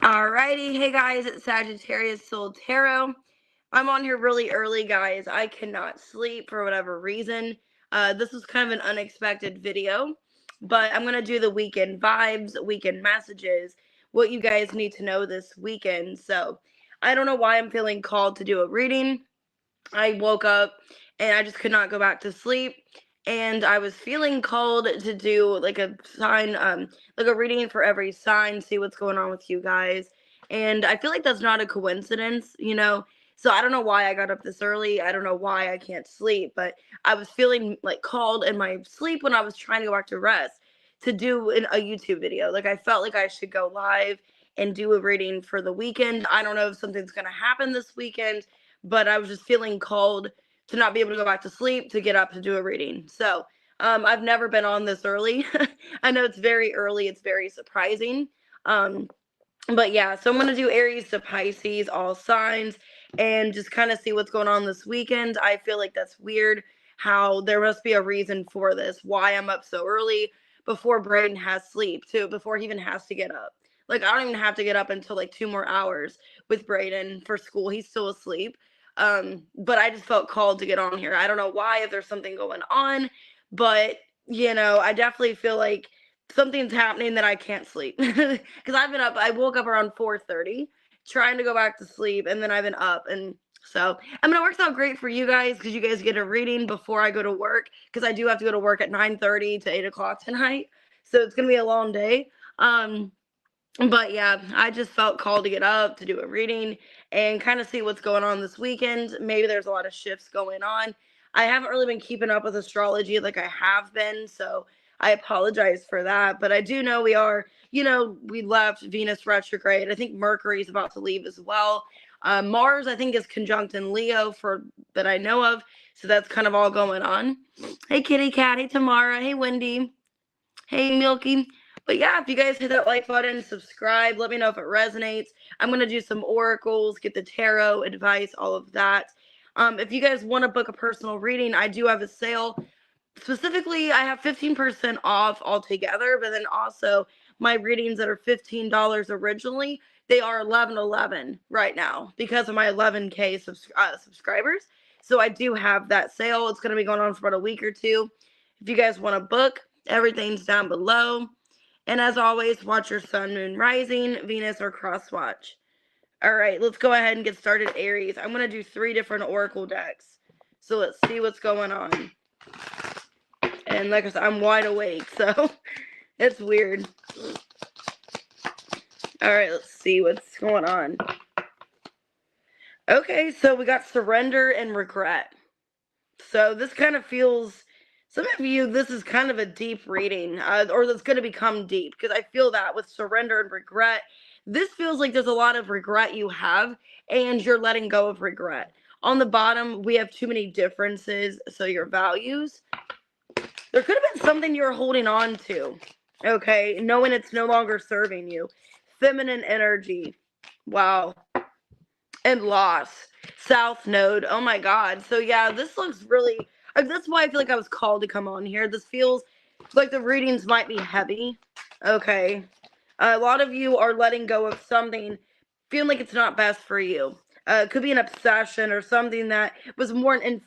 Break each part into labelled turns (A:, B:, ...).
A: Alrighty, hey guys, it's Sagittarius Soul Tarot. I'm on here really early, guys. I cannot sleep for whatever reason. This was kind of an unexpected video, but I'm going to do the weekend vibes, weekend messages, what you guys need to know this weekend. So I don't know why I'm feeling called to do a reading. I woke up and I just could not go back to sleep. And I was feeling called to do like a sign, like a reading for every sign, see what's going on with you guys. And I feel like that's not a coincidence, you know? So I don't know why I got up this early. I don't know why I can't sleep, but I was feeling like called in my sleep when I was trying to go back to rest to do a YouTube video. Like I felt like I should go live and do a reading for the weekend. I don't know if something's going to happen this weekend, but I was just feeling called to not be able to go back to sleep, to get up to do a reading. So I've never been on this early. I know it's very early. It's very surprising. But yeah, so I'm going to do Aries to Pisces, all signs, and just kind of see what's going on this weekend. I feel like that's weird how there must be a reason for this, why I'm up so early before Braden has sleep too, before he even has to get up. Like, I don't even have to get up until like 2 more hours with Braden for school. He's still asleep. But I just felt called to get on here. I don't know why, if there's something going on, but you know, I definitely feel like something's happening that I can't sleep because I woke up around 4:30 trying to go back to sleep, and then I've been up. And so I mean, it works out great for you guys because you guys get a reading before I go to work, because I do have to go to work at 9:30 to 8 o'clock tonight, so it's gonna be a long day. But yeah, I just felt called to get up to do a reading and kind of see what's going on this weekend. Maybe there's a lot of shifts going on. I haven't really been keeping up with astrology like I have been, so I apologize for that. But I do know we left Venus retrograde. I think Mercury's about to leave as well. Mars, I think, is conjunct in Leo for that I know of. So that's kind of all going on. Hey, Kitty Cat. Hey, Tamara. Hey, Wendy. Hey, Milky. But yeah, if you guys hit that like button, subscribe, let me know if it resonates. I'm going to do some oracles, get the tarot advice, all of that. If you guys want to book a personal reading, I do have a sale. Specifically, I have 15% off altogether, but then also my readings that are $15 originally, they are $11.11 right now because of my 11K subscribers. So I do have that sale. It's going to be going on for about a week or two. If you guys want to book, everything's down below. And as always, watch your sun, moon, rising, Venus, or cross watch. All right, let's go ahead and get started, Aries. I'm going to do 3 different oracle decks. So let's see what's going on. And like I said, I'm wide awake, so it's weird. All right, let's see what's going on. Okay, so we got surrender and regret. So this kind of feels, some of you, this is kind of a deep reading, or that's going to become deep, because I feel that with surrender and regret, this feels like there's a lot of regret you have, and you're letting go of regret. On the bottom, we have too many differences, so your values. There could have been something you're holding on to, okay, knowing it's no longer serving you. Feminine energy. Wow. And loss. South Node. Oh my God. So yeah, this looks really, that's why I feel like I was called to come on here. This feels like the readings might be heavy. Okay. A lot of you are letting go of something, feeling like it's not best for you. It could be an obsession or something that was more an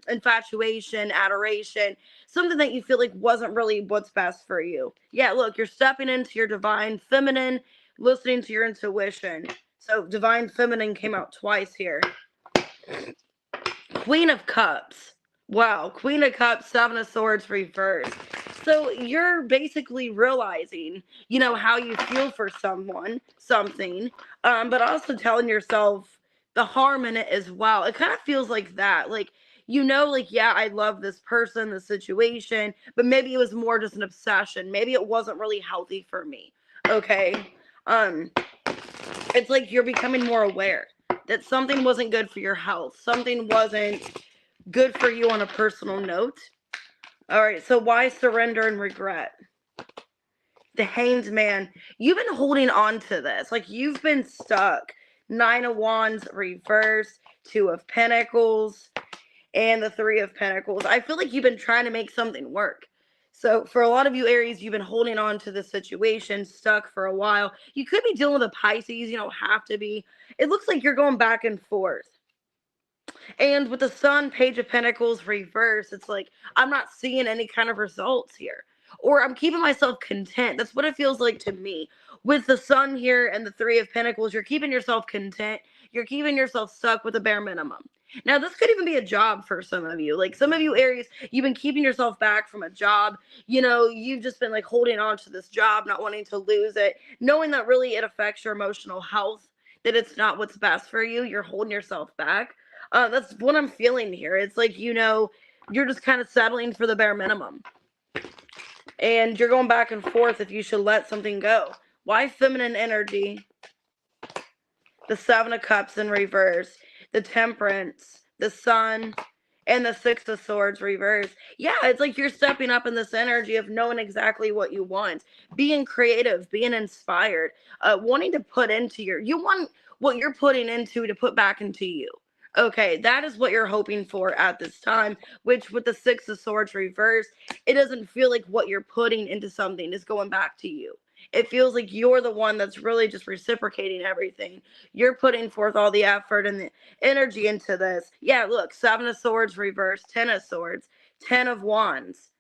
A: infatuation, adoration, something that you feel like wasn't really what's best for you. Yeah, look, you're stepping into your divine feminine, listening to your intuition. So divine feminine came out twice here. Queen of Cups. Wow, Queen of Cups, 7 of Swords reversed. So you're basically realizing, you know, how you feel for someone, something, but also telling yourself the harm in it as well. It kind of feels like that. Like, you know, like, yeah, I love this person, the situation, but maybe it was more just an obsession. Maybe it wasn't really healthy for me. Okay. It's like you're becoming more aware that something wasn't good for your health. Something wasn't good for you on a personal note. All right, so why surrender and regret? The Hanged Man. You've been holding on to this. Like, you've been stuck. 9 of Wands reversed. 2 of Pentacles. and the Three of Pentacles. I feel like you've been trying to make something work. So for a lot of you Aries, you've been holding on to this situation, stuck for a while. You could be dealing with a Pisces. You don't have to be. It looks like you're going back and forth. And with the Sun, Page of Pentacles reverse, it's like I'm not seeing any kind of results here. Or I'm keeping myself content. That's what it feels like to me. With the Sun here and the Three of Pentacles, you're keeping yourself content. You're keeping yourself stuck with the bare minimum. Now, this could even be a job for some of you. Like some of you Aries, you've been keeping yourself back from a job. You know, you've just been like holding on to this job, not wanting to lose it, knowing that really it affects your emotional health, that it's not what's best for you. You're holding yourself back. That's what I'm feeling here. It's like, you know, you're just kind of settling for the bare minimum. And you're going back and forth if you should let something go. Why feminine energy? The Seven of Cups in reverse. The Temperance. The Sun. And the Six of Swords reverse. Yeah, it's like you're stepping up in this energy of knowing exactly what you want. Being creative. Being inspired. Wanting to put into you want what you're putting into to put back into you. Okay, that is what you're hoping for at this time, which with the Six of Swords reverse, it doesn't feel like what you're putting into something is going back to you. It feels like you're the one that's really just reciprocating everything. You're putting forth all the effort and the energy into this. Yeah, look, Seven of Swords reverse, 10 of Swords, 10 of Wands.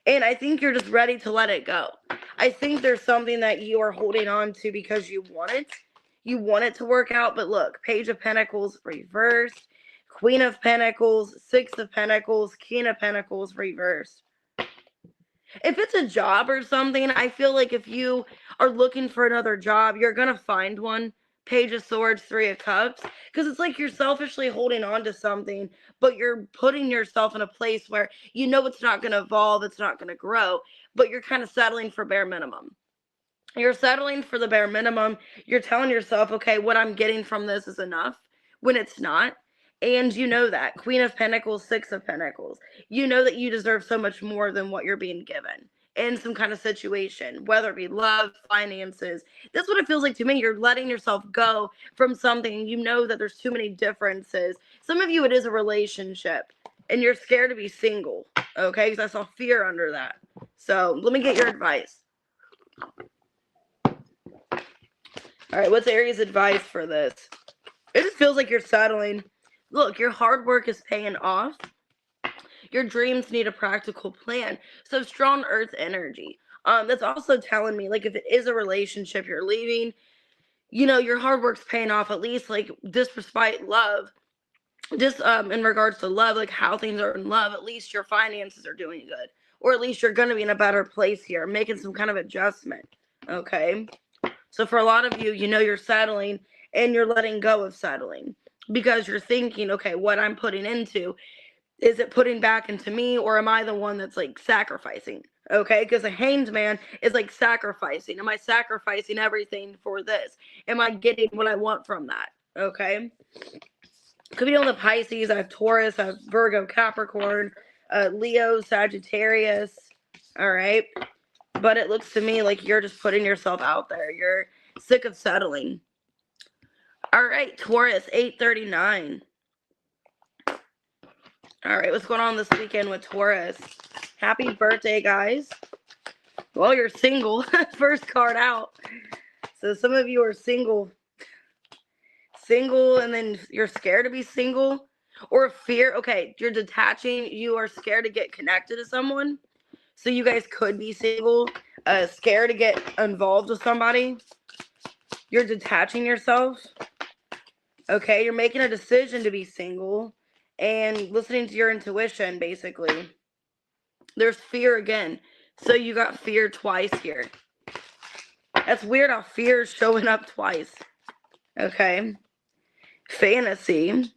A: And I think you're just ready to let it go. I think there's something that you are holding on to because you want it. You want it to work out, but look, Page of Pentacles reversed, Queen of Pentacles, Six of Pentacles, King of Pentacles reversed. If it's a job or something, I feel like if you are looking for another job, you're going to find one. Page of Swords, Three of Cups, because it's like you're selfishly holding on to something, but you're putting yourself in a place where you know it's not going to evolve, it's not going to grow, but you're kind of settling for bare minimum. You're settling for the bare minimum. You're telling yourself, okay, what I'm getting from this is enough when it's not. And you know that. Queen of Pentacles, Six of Pentacles. You know that you deserve so much more than what you're being given in some kind of situation, whether it be love, finances. That's what it feels like to me. You're letting yourself go from something. You know that there's too many differences. Some of you, it is a relationship, and you're scared to be single, okay? Because I saw fear under that. So let me get your advice. All right, what's Aries' advice for this? It just feels like you're settling. Look, your hard work is paying off. Your dreams need a practical plan. So strong earth energy. That's also telling me, like, if it is a relationship you're leaving, you know, your hard work's paying off, at least, like, just despite love. Just in regards to love, like how things are in love, at least your finances are doing good. Or at least you're going to be in a better place here, making some kind of adjustment. Okay? So for a lot of you, you know you're settling and you're letting go of settling because you're thinking, okay, what I'm putting into, is it putting back into me, or am I the one that's like sacrificing? Okay, because a hanged man is like sacrificing. Am I sacrificing everything for this? Am I getting what I want from that? Okay. Could be on the Pisces. I have Taurus, I have Virgo, Capricorn, Leo, Sagittarius. All right. But it looks to me like you're just putting yourself out there. You're sick of settling. All right, Taurus, 839. All right, what's going on this weekend with Taurus? Happy birthday, guys. Well, you're single. First card out. So some of you are single. Single, and then you're scared to be single. Or fear. Okay, you're detaching. You are scared to get connected to someone. So you guys could be single, scared to get involved with somebody. You're detaching yourself. Okay, you're making a decision to be single and listening to your intuition, basically. There's fear again. So you got fear twice here. That's weird how fear is showing up twice. Okay. Fantasy.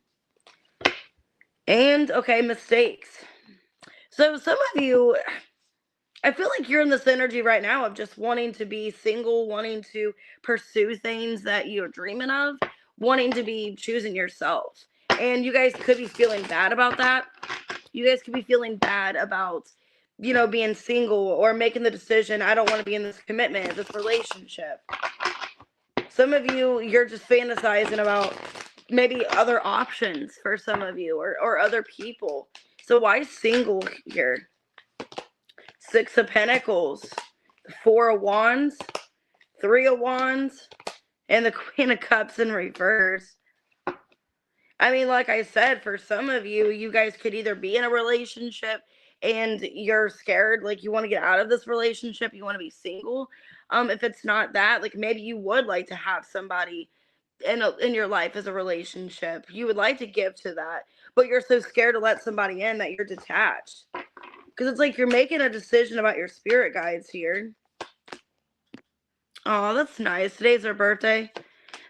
A: And, okay, mistakes. So some of you, I feel like you're in this energy right now of just wanting to be single, wanting to pursue things that you're dreaming of, wanting to be choosing yourself. And you guys could be feeling bad about that. You guys could be feeling bad about, you know, being single or making the decision, I don't want to be in this commitment, this relationship. Some of you, you're just fantasizing about maybe other options for some of you, or other people. So why single here? Six of Pentacles, Four of Wands, Three of Wands, and the Queen of Cups in reverse. I mean, like I said, for some of you, you guys could either be in a relationship and you're scared, like you want to get out of this relationship, you want to be single. If it's not that, like maybe you would like to have somebody in your life as a relationship. You would like to give to that, but you're so scared to let somebody in that you're detached. Because it's like you're making a decision about your spirit guides here. Oh, that's nice. Today's her birthday.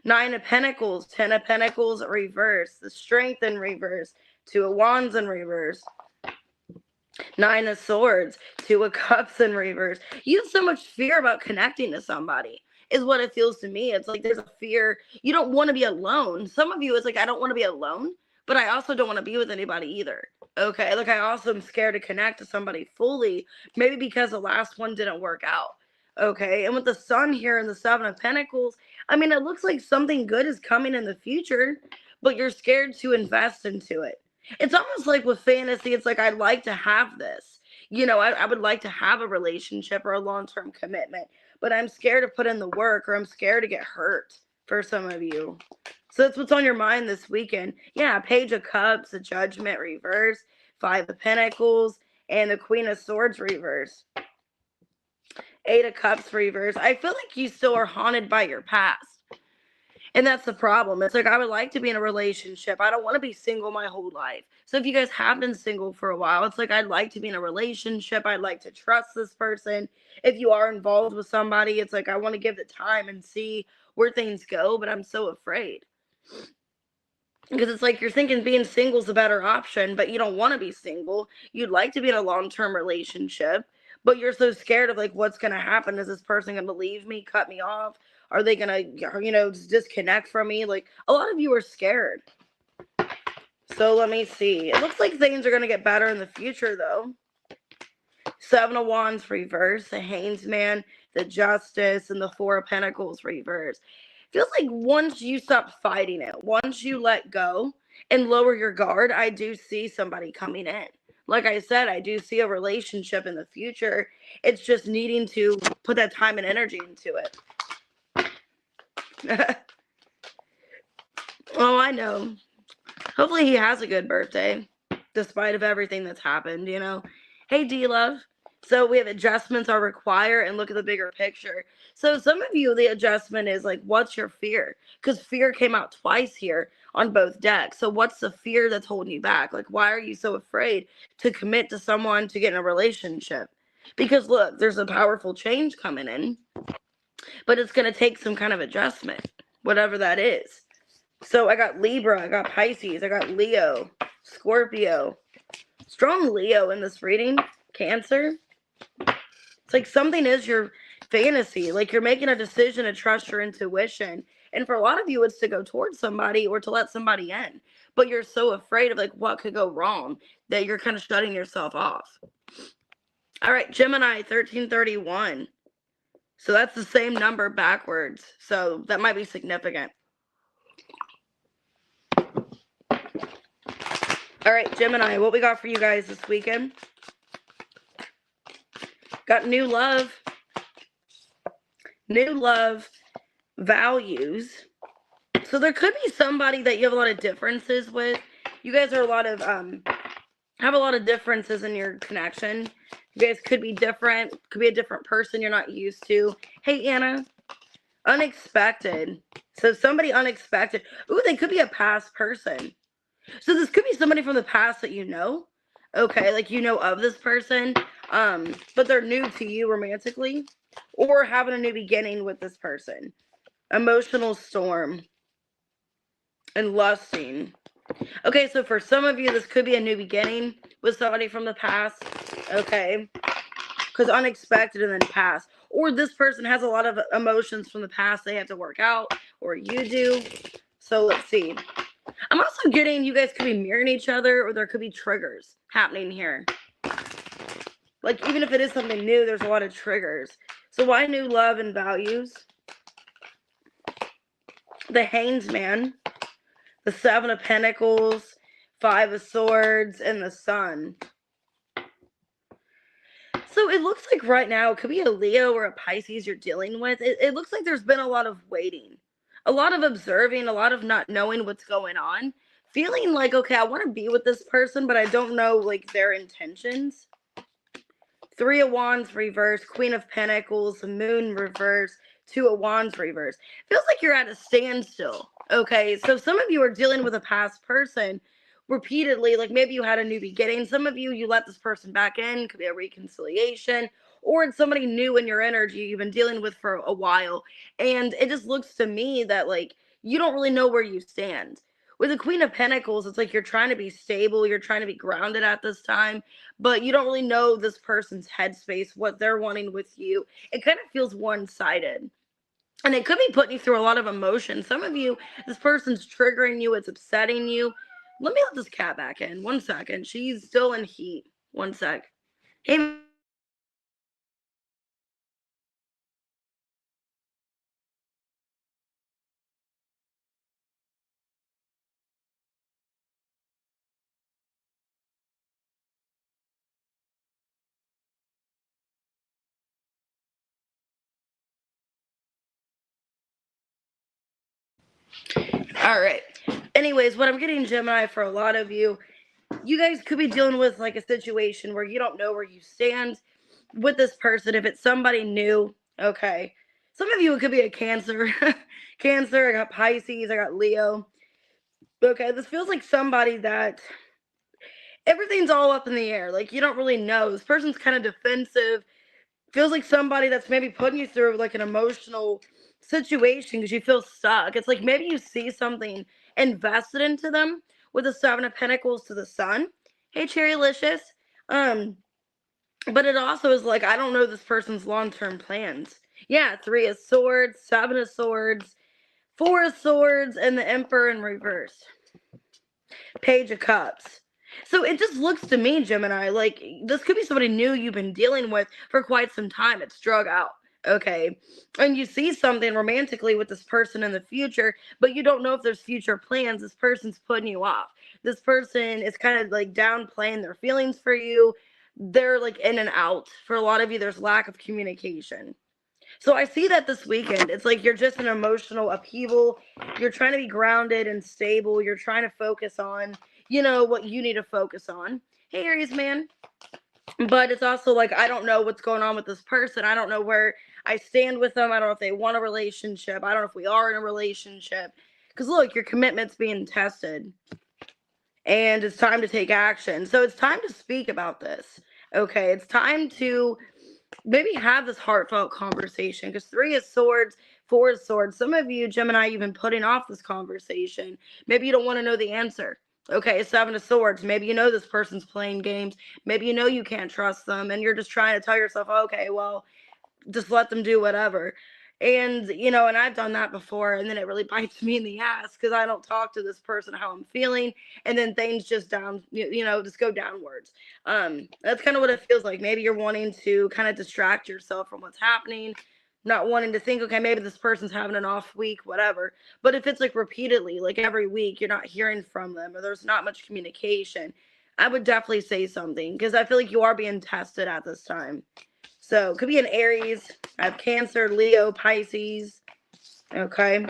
A: Nine of Pentacles, Ten of Pentacles reverse, the Strength in reverse, Two of Wands in reverse, Nine of Swords, Two of Cups in reverse. You have so much fear about connecting to somebody, is what it feels to me. It's like there's a fear. You don't want to be alone. Some of you, it's like, I don't want to be alone, but I also don't want to be with anybody either. Okay, like I also am scared to connect to somebody fully, maybe because the last one didn't work out. Okay, and with the Sun here and the Seven of Pentacles, I mean, it looks like something good is coming in the future, but you're scared to invest into it. It's almost like with fantasy, it's like, I'd like to have this. You know, I would like to have a relationship or a long-term commitment, but I'm scared to put in the work, or I'm scared to get hurt for some of you. So that's what's on your mind this weekend. Yeah, Page of Cups, the Judgment reverse, Five of Pentacles, and the Queen of Swords reverse. Eight of Cups reverse. I feel like you still are haunted by your past. And that's the problem. It's like, I would like to be in a relationship. I don't want to be single my whole life. So if you guys have been single for a while, it's like, I'd like to be in a relationship. I'd like to trust this person. If you are involved with somebody, it's like, I want to give it time and see where things go, but I'm so afraid. Because it's like you're thinking being single is a better option, but you don't want to be single. You'd like to be in a long-term relationship, but you're so scared of like, what's going to happen? Is this person going to leave me, cut me off? Are they going to, you know, disconnect from me? Like, a lot of you are scared. So let me see. It looks like things are going to get better in the future, though. Seven of Wands reverse, the Hangman, the Justice, and the Four of Pentacles reverse. Feels like once you stop fighting it, once you let go and lower your guard, I do see somebody coming in. Like I said, I do see a relationship in the future. It's just needing to put that time and energy into it. Oh, I know. Hopefully he has a good birthday, despite of everything that's happened, you know. Hey, D-Love. So we have adjustments are required, and look at the bigger picture. So some of you, the adjustment is like, what's your fear? Because fear came out twice here on both decks. So what's the fear that's holding you back? Like, why are you so afraid to commit to someone, to get in a relationship? Because look, there's a powerful change coming in, but it's going to take some kind of adjustment, whatever that is. So I got Libra, I got Pisces, I got Leo, Scorpio. Strong Leo in this reading. Cancer. It's like something is your fantasy. Like you're making a decision to trust your intuition. And for a lot of you, it's to go towards somebody or to let somebody in. But you're so afraid of like what could go wrong that you're kind of shutting yourself off. All right, Gemini, 1331. So that's the same number backwards. So that might be significant. All right, Gemini, what we got for you guys this weekend? Got new love, values. So there could be somebody that you have a lot of differences with. You guys are have a lot of differences in your connection. You guys could be different, could be a different person you're not used to. Hey, Anna, unexpected. So somebody unexpected. Ooh, they could be a past person. So this could be somebody from the past that you know. Okay, like you know of this person. But they're new to you romantically, or having a new beginning with this person. Emotional storm and lusting. Okay, so for some of you, this could be a new beginning with somebody from the past. Okay, because unexpected and then past. Or this person has a lot of emotions from the past they have to work out, or you do. So let's see. I'm also getting you guys could be mirroring each other, or there could be triggers happening here. Like, even if it is something new, there's a lot of triggers. So why new love and values? The Hangman, the Seven of Pentacles, Five of Swords, and the Sun. So it looks like right now, it could be a Leo or a Pisces you're dealing with. It looks like there's been a lot of waiting, a lot of observing, a lot of not knowing what's going on. Feeling like, okay, I want to be with this person, but I don't know, like, their intentions. Three of Wands reverse, Queen of Pentacles, Moon reverse, Two of Wands reverse. Feels like you're at a standstill. Okay, so some of you are dealing with a past person repeatedly, like maybe you had a new beginning. Some of you let this person back in, could be a reconciliation, or it's somebody new in your energy you've been dealing with for a while. And it just looks to me that, like, you don't really know where you stand. With the Queen of Pentacles, it's like you're trying to be stable, you're trying to be grounded at this time, but you don't really know this person's headspace, what they're wanting with you. It kind of feels one-sided. And it could be putting you through a lot of emotion. Some of you, this person's triggering you, it's upsetting you. Let me let this cat back in. 1 second. She's still in heat. 1 sec. Hey. All right. Anyways, what I'm getting, Gemini, for a lot of you, you guys could be dealing with like a situation where you don't know where you stand with this person. If it's somebody new, okay. Some of you, it could be a Cancer. Cancer, I got Pisces, I got Leo. Okay, this feels like somebody that everything's all up in the air. Like, you don't really know. This person's kind of defensive. Feels like somebody that's maybe putting you through like an emotional situation because you feel stuck. It's like maybe you see something invested into them with the Seven of Pentacles to the Sun. Hey, Cherrylicious. Um, but it also is like, I don't know this person's long-term plans. Yeah, Three of Swords, Seven of Swords, Four of Swords, and the Emperor in reverse. Page of Cups. So it just looks to me, Gemini, like this could be somebody new you've been dealing with for quite some time. It's drug out. Okay. And you see something romantically with this person in the future, but you don't know if there's future plans. This person's putting you off. This person is kind of like downplaying their feelings for you. They're like in and out. For a lot of you, there's lack of communication. So I see that this weekend. It's like you're just an emotional upheaval. You're trying to be grounded and stable. You're trying to focus on, you know, what you need to focus on. Hey, Aries man. But it's also like, I don't know what's going on with this person. I don't know where I stand with them. I don't know if they want a relationship. I don't know if we are in a relationship. Because look, your commitment's being tested. And it's time to take action. So it's time to speak about this. Okay, it's time to maybe have this heartfelt conversation, because Three of Swords, Four of Swords, some of you, Gemini, you've been putting off this conversation. Maybe you don't want to know the answer. Okay, Seven of Swords, maybe you know this person's playing games. Maybe you know you can't trust them, and you're just trying to tell yourself, okay, well, just let them do whatever. And, you know, and I've done that before, and then it really bites me in the ass because I don't talk to this person how I'm feeling, and then things just just go downwards. That's kind of what it feels like. Maybe you're wanting to kind of distract yourself from what's happening, not wanting to think, okay, maybe this person's having an off week, whatever. But if it's like repeatedly, like every week, you're not hearing from them, or there's not much communication, I would definitely say something, because I feel like you are being tested at this time. So, it could be an Aries. I have Cancer, Leo, Pisces. Okay.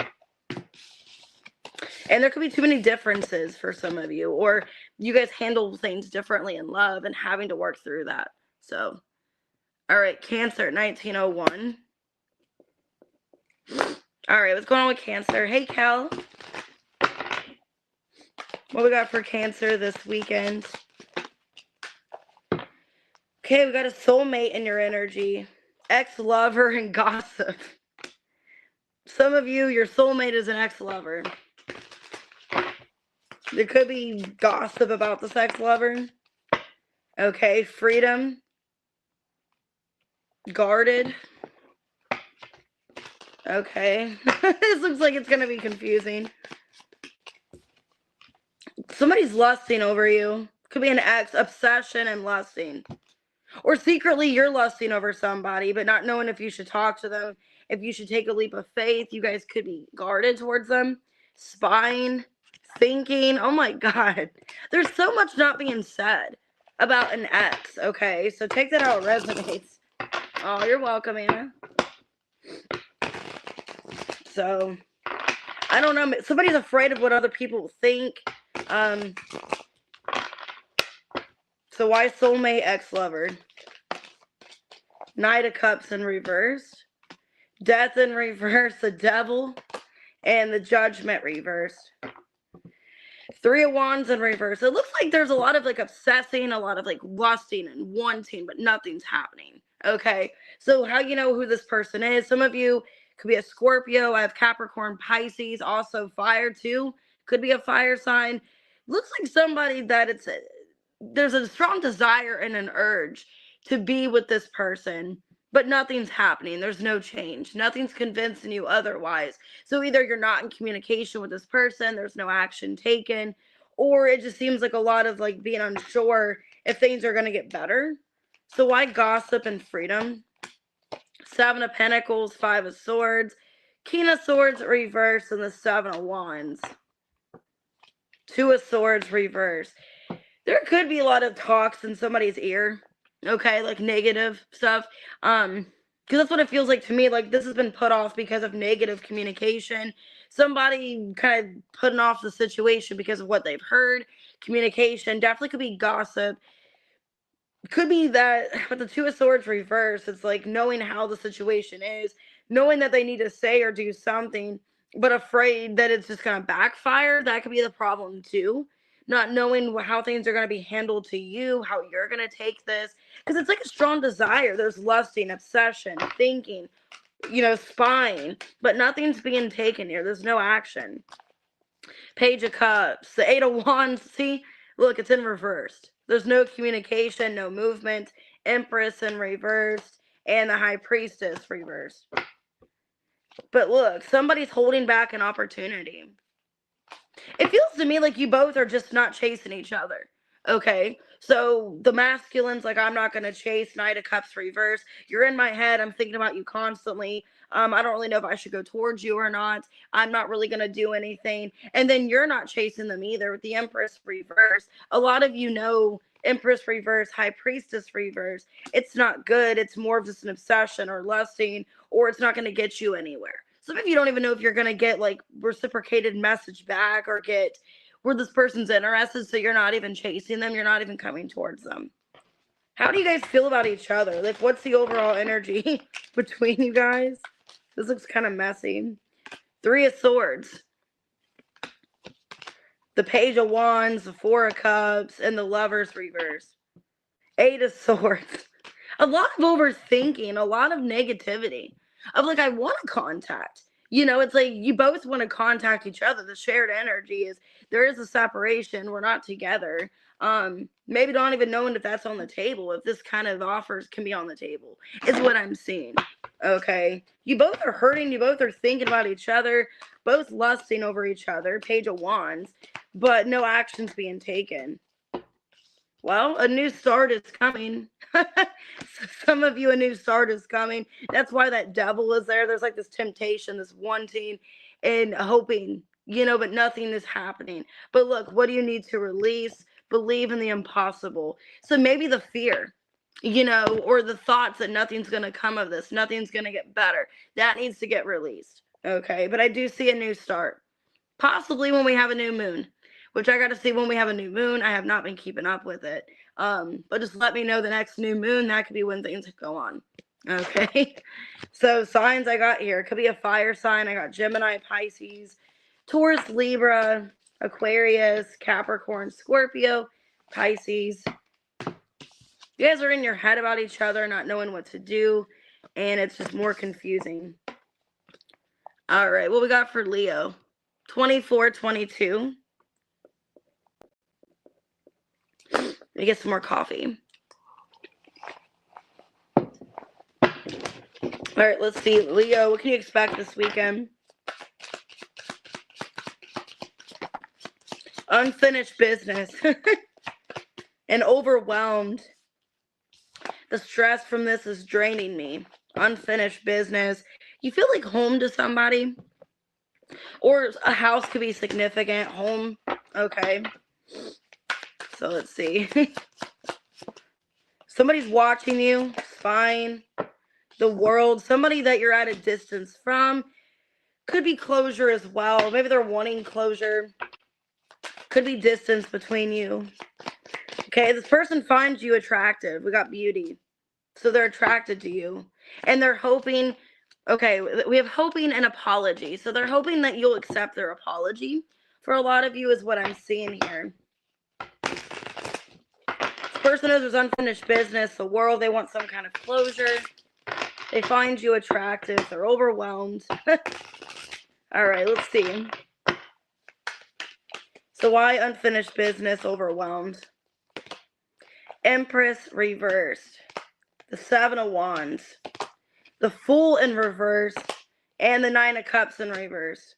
A: And there could be too many differences for some of you. Or you guys handle things differently in love and having to work through that. So, all right. Cancer, 1901. All right. What's going on with Cancer? Hey, Cal. What we got for Cancer this weekend? Okay, we got a soulmate in your energy, ex-lover, and gossip. Some of you, your soulmate is an ex-lover. There could be gossip about this ex-lover. Okay, freedom. Guarded. Okay. This looks like it's going to be confusing. Somebody's lusting over you. Could be an ex, obsession and lusting. Or secretly you're lusting over somebody, but not knowing if you should talk to them, if you should take a leap of faith. You guys could be guarded towards them. Spying. thinking. Oh my God. There's so much not being said about an ex, okay? So take that how it resonates. Oh, you're welcome, Anna. So, I don't know. Somebody's afraid of what other people think. So why soulmate, ex-lover? Knight of Cups in reverse. Death in reverse, the Devil, and the Judgment reversed. Three of Wands in reverse. It looks like there's a lot of like obsessing, a lot of like lusting and wanting, but nothing's happening. Okay, so how you know who this person is? Some of you could be a Scorpio. I have Capricorn, Pisces, also fire too. Could be a fire sign. Looks like somebody that there's a strong desire and an urge to be with this person, but nothing's happening. There's no change. Nothing's convincing you otherwise. So either you're not in communication with this person, there's no action taken, or it just seems like a lot of like being unsure if things are going to get better. So why gossip and freedom? Seven of Pentacles, Five of Swords, King of Swords reverse, and the Seven of Wands. Two of Swords reverse. There could be a lot of talks in somebody's ear, okay, like negative stuff, because that's what it feels like to me. Like this has been put off because of negative communication. Somebody kind of putting off the situation because of what they've heard. Communication definitely could be gossip. Could be that, but the Two of Swords reverse, it's like knowing how the situation is, knowing that they need to say or do something, but afraid that it's just going to backfire. That could be the problem too. Not knowing how things are going to be handled to you, how you're going to take this, because it's like a strong desire. There's lusting, obsession, thinking, spying, but nothing's being taken here. There's no action. Page of Cups, the Eight of Wands. See, look, it's in reversed. There's no communication, no movement. Empress in reversed, and the High Priestess reversed. But look, somebody's holding back an opportunity. It feels to me like you both are just not chasing each other. Okay, so the masculine's like, I'm not going to chase. Knight of Cups reverse. You're in my head. I'm thinking about you constantly. I don't really know if I should go towards you or not. I'm not really going to do anything. And then you're not chasing them either with the Empress reverse. A lot of you know Empress reverse, High Priestess reverse. It's not good. It's more of just an obsession or lusting, or it's not going to get you anywhere. Some of you don't even know if you're going to get like reciprocated message back or get where this person's interested, so you're not even chasing them. You're not even coming towards them. How do you guys feel about each other? Like, what's the overall energy between you guys? This looks kind of messy. Three of Swords. The Page of Wands, the Four of Cups, and the Lovers reverse. Eight of Swords. A lot of overthinking, a lot of negativity. Of like, I want to contact. It's like you both want to contact each other. The shared energy is there is a separation. We're not together. Maybe not even knowing if that's on the table, if this kind of offers can be on the table, is what I'm seeing. Okay. You both are hurting. You both are thinking about each other, both lusting over each other. Page of Wands, but no actions being taken. Well, a new start is coming. Some of you, a new start is coming. That's why that Devil is there. There's like this temptation, this wanting and hoping, but nothing is happening. But look, what do you need to release? Believe in the impossible. So maybe the fear, or the thoughts that nothing's going to come of this, nothing's going to get better. That needs to get released. Okay. But I do see a new start, possibly when we have a new moon. Which I got to see when we have a new moon. I have not been keeping up with it. But just let me know the next new moon. That could be when things go on. Okay. So signs I got here. Could be a fire sign. I got Gemini, Pisces, Taurus, Libra, Aquarius, Capricorn, Scorpio, Pisces. You guys are in your head about each other, not knowing what to do. And it's just more confusing. All right. What we got for Leo? 24, 22. Let me get some more coffee. All right, let's see. Leo, what can you expect this weekend? Unfinished business. And overwhelmed. The stress from this is draining me. Unfinished business. You feel like home to somebody. Or a house could be significant. Home. Okay. So let's see. Somebody's watching you, spying. The world. Somebody that you're at a distance from. Could be closure as well. Maybe they're wanting closure. Could be distance between you. Okay, this person finds you attractive. We got beauty. So they're attracted to you. And they're hoping, okay, we have hoping and apology. So they're hoping that you'll accept their apology. For a lot of you is what I'm seeing here. This person knows there's unfinished business, the world, they want some kind of closure. They find you attractive. They're overwhelmed. All right, let's see. So why unfinished business, overwhelmed? Empress reversed. The Seven of Wands. The Fool in reverse. And the Nine of Cups in reverse.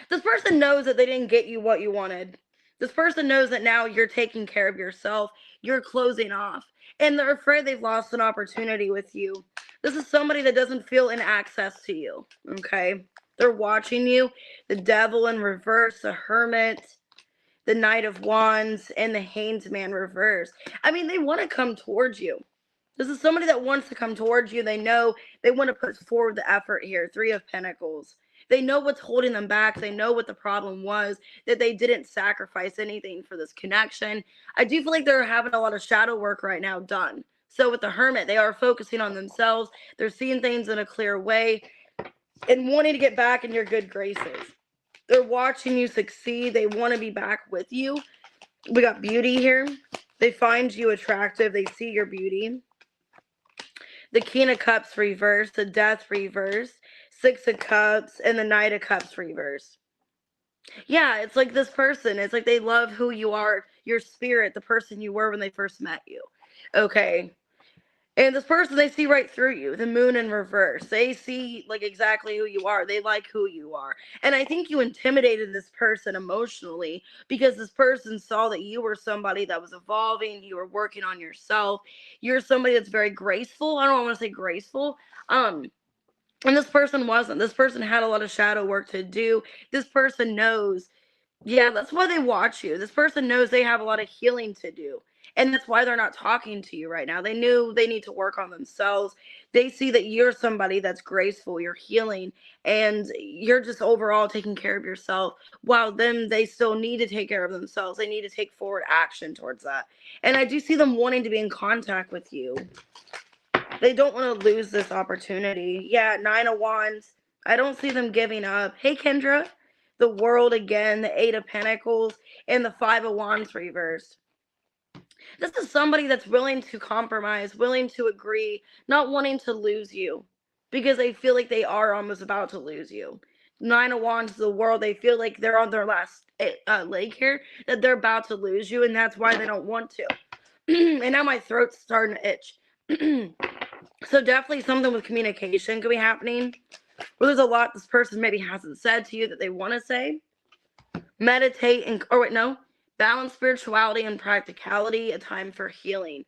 A: This person knows that they didn't get you what you wanted. This person knows that now you're taking care of yourself. You're closing off. And they're afraid they've lost an opportunity with you. This is somebody that doesn't feel in access to you. Okay? They're watching you. The Devil in reverse. The Hermit. The Knight of Wands. And the Hanged Man reverse. I mean, they want to come towards you. This is somebody that wants to come towards you. They know they want to put forward the effort here. Three of Pentacles. They know what's holding them back. They know what the problem was, that they didn't sacrifice anything for this connection. I do feel like they're having a lot of shadow work right now done. So with the Hermit, they are focusing on themselves. They're seeing things in a clear way and wanting to get back in your good graces. They're watching you succeed. They want to be back with you. We got beauty here. They find you attractive. They see your beauty. The King of Cups reverse, the Death reverse, Six of Cups, and the Knight of Cups reverse. Yeah, it's like this person. It's like they love who you are, your spirit, the person you were when they first met you. Okay. And this person, they see right through you. The Moon in reverse. They see like exactly who you are. They like who you are. And I think you intimidated this person emotionally because this person saw that you were somebody that was evolving. You were working on yourself. You're somebody that's very graceful. I don't want to say graceful. And this person wasn't. This person had a lot of shadow work to do. This person knows. Yeah, that's why they watch you. This person knows they have a lot of healing to do. And that's why they're not talking to you right now. They knew they need to work on themselves. They see that you're somebody that's graceful, you're healing, and you're just overall taking care of yourself. While them, they still need to take care of themselves. They need to take forward action towards that. And I do see them wanting to be in contact with you. They don't want to lose this opportunity. Yeah, Nine of Wands. I don't see them giving up. Hey, Kendra. The World again, the Eight of Pentacles, and the Five of Wands reversed. This is somebody that's willing to compromise, willing to agree, not wanting to lose you because they feel like they are almost about to lose you. Nine of Wands, the World, they feel like they're on their last leg here, that they're about to lose you, and that's why they don't want to. And now my throat's starting to itch. So definitely something with communication could be happening. Where there's a lot this person maybe hasn't said to you that they want to say. Meditate and, or wait, no. Balance spirituality and practicality, a time for healing.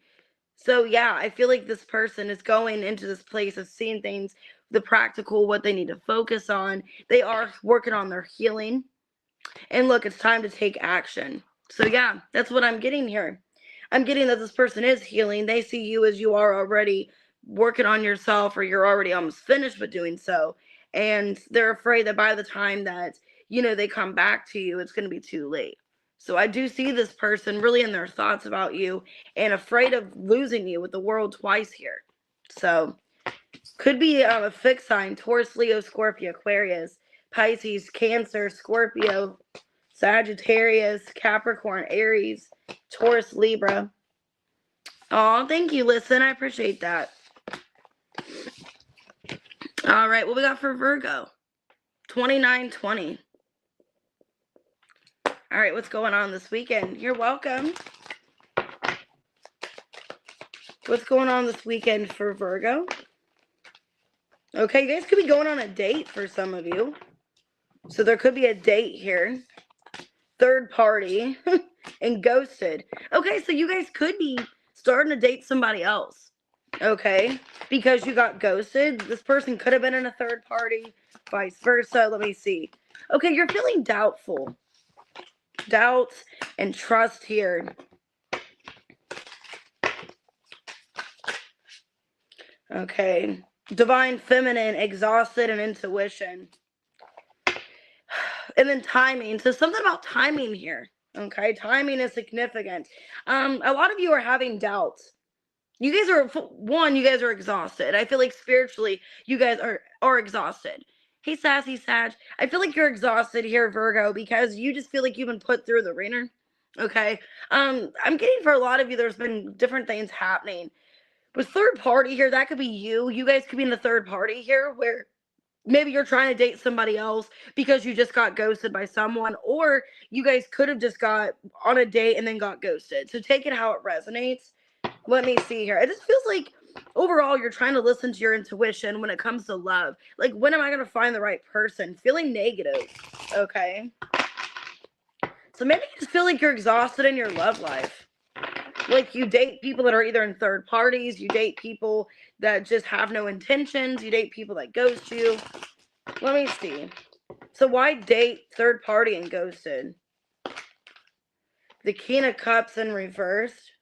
A: So yeah, I feel like this person is going into this place of seeing things, the practical, what they need to focus on. They are working on their healing. And look, it's time to take action. So yeah, that's what I'm getting here. I'm getting that this person is healing. They see you as you are already working on yourself, or you're already almost finished with doing so. And they're afraid that by the time that, they come back to you, it's going to be too late. So I do see this person really in their thoughts about you and afraid of losing you with the World twice here. So could be a fixed sign: Taurus, Leo, Scorpio, Aquarius, Pisces, Cancer, Scorpio, Sagittarius, Capricorn, Aries, Taurus, Libra. Oh, thank you, listen. I appreciate that. All right, what we got for Virgo? 2920. All right, what's going on this weekend? You're welcome. What's going on this weekend for Virgo? Okay, you guys could be going on a date for some of you. So there could be a date here. Third party and ghosted. Okay, so you guys could be starting to date somebody else. Okay, because you got ghosted. This person could have been in a third party. Vice versa. Let me see. Okay, you're feeling doubtful. Doubts and trust here. Okay. Divine feminine, exhausted, and intuition. And then timing. So something about timing here. Okay, timing is significant. A lot of you are having doubts. You guys are exhausted. I feel like spiritually you guys are exhausted. Hey, Sassy Sag. I feel like you're exhausted here, Virgo, because you just feel like you've been put through the ringer. Okay. I'm getting for a lot of you, there's been different things happening. With third party here, that could be you. You guys could be in the third party here where maybe you're trying to date somebody else because you just got ghosted by someone, or you guys could have just got on a date and then got ghosted. So take it how it resonates. Let me see here. It just feels like overall you're trying to listen to your intuition when it comes to love. Like, when am I going to find the right person? Feeling negative. Okay. So maybe you just feel like you're exhausted in your love life. Like, you date people that are either in third parties, you date people that just have no intentions, you date people that ghost you. Let me see. So why date third party and ghosted? The King of Cups in reversed.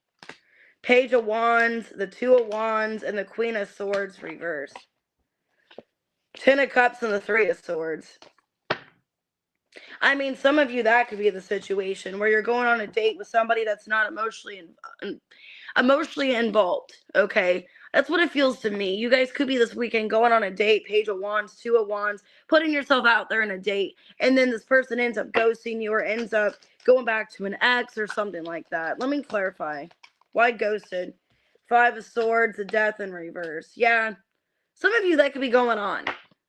A: Page of Wands, the Two of Wands, and the Queen of Swords reversed. 10 of Cups and the 3 of Swords. I mean, some of you, that could be the situation where you're going on a date with somebody that's not emotionally involved, okay? That's what it feels to me. You guys could be this weekend going on a date, Page of Wands, Two of Wands, putting yourself out there in a date, and then this person ends up ghosting you or ends up going back to an ex or something like that. Let me clarify. Why ghosted? 5 of Swords, the Death in reverse. Yeah, some of you, that could be going on,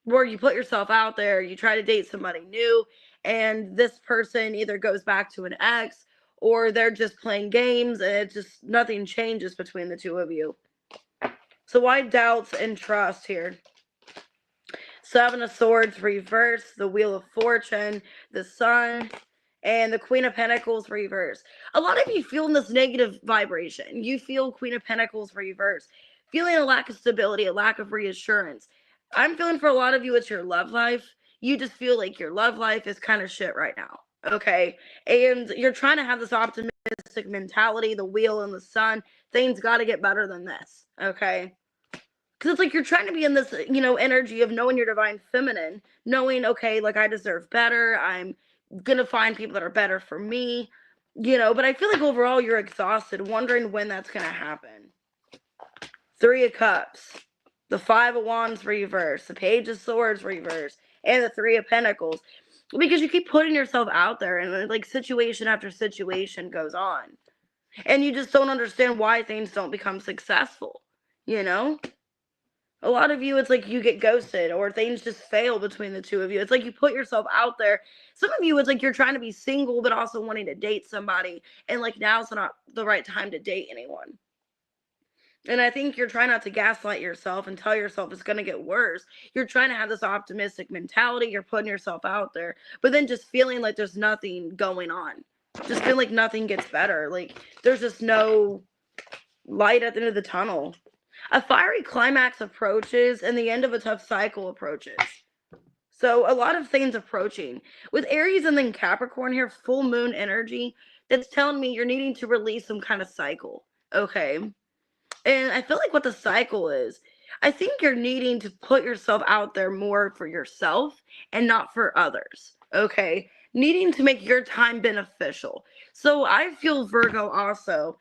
A: where you put yourself out there, you try to date somebody new, and this person either goes back to an ex, or they're just playing games, and it's just nothing changes between the two of you. So why doubts and trust here? 7 of Swords reverse, the Wheel of Fortune, the Sun, and the Queen of Pentacles reverse. A lot of you feel this negative vibration. You feel Queen of Pentacles reverse, feeling a lack of stability, a lack of reassurance. I'm feeling for a lot of you, it's your love life. You just feel like your love life is kind of shit right now. Okay. And you're trying to have this optimistic mentality, the Wheel and the Sun. Things got to get better than this. Okay. Because it's like you're trying to be in this, energy of knowing your divine feminine, knowing, okay, like, I deserve better. I'm going to find people that are better for me, but I feel like overall you're exhausted, wondering when that's going to happen. 3 of Cups, the 5 of Wands reverse, the Page of Swords reverse, and the 3 of Pentacles. Because you keep putting yourself out there, and like situation after situation goes on. And you just don't understand why things don't become successful, A lot of you, it's like you get ghosted or things just fail between the two of you. It's like you put yourself out there. Some of you, it's like you're trying to be single but also wanting to date somebody, and like now's not the right time to date anyone. And I think you're trying not to gaslight yourself and tell yourself it's going to get worse. You're trying to have this optimistic mentality. You're putting yourself out there, but then just feeling like there's nothing going on. Just feel like nothing gets better. Like there's just no light at the end of the tunnel. A fiery climax approaches and the end of a tough cycle approaches. So a lot of things approaching. With Aries and then Capricorn here, full moon energy, that's telling me you're needing to release some kind of cycle. Okay. And I feel like what the cycle is, I think you're needing to put yourself out there more for yourself and not for others. Okay. Needing to make your time beneficial. So I feel, Virgo, also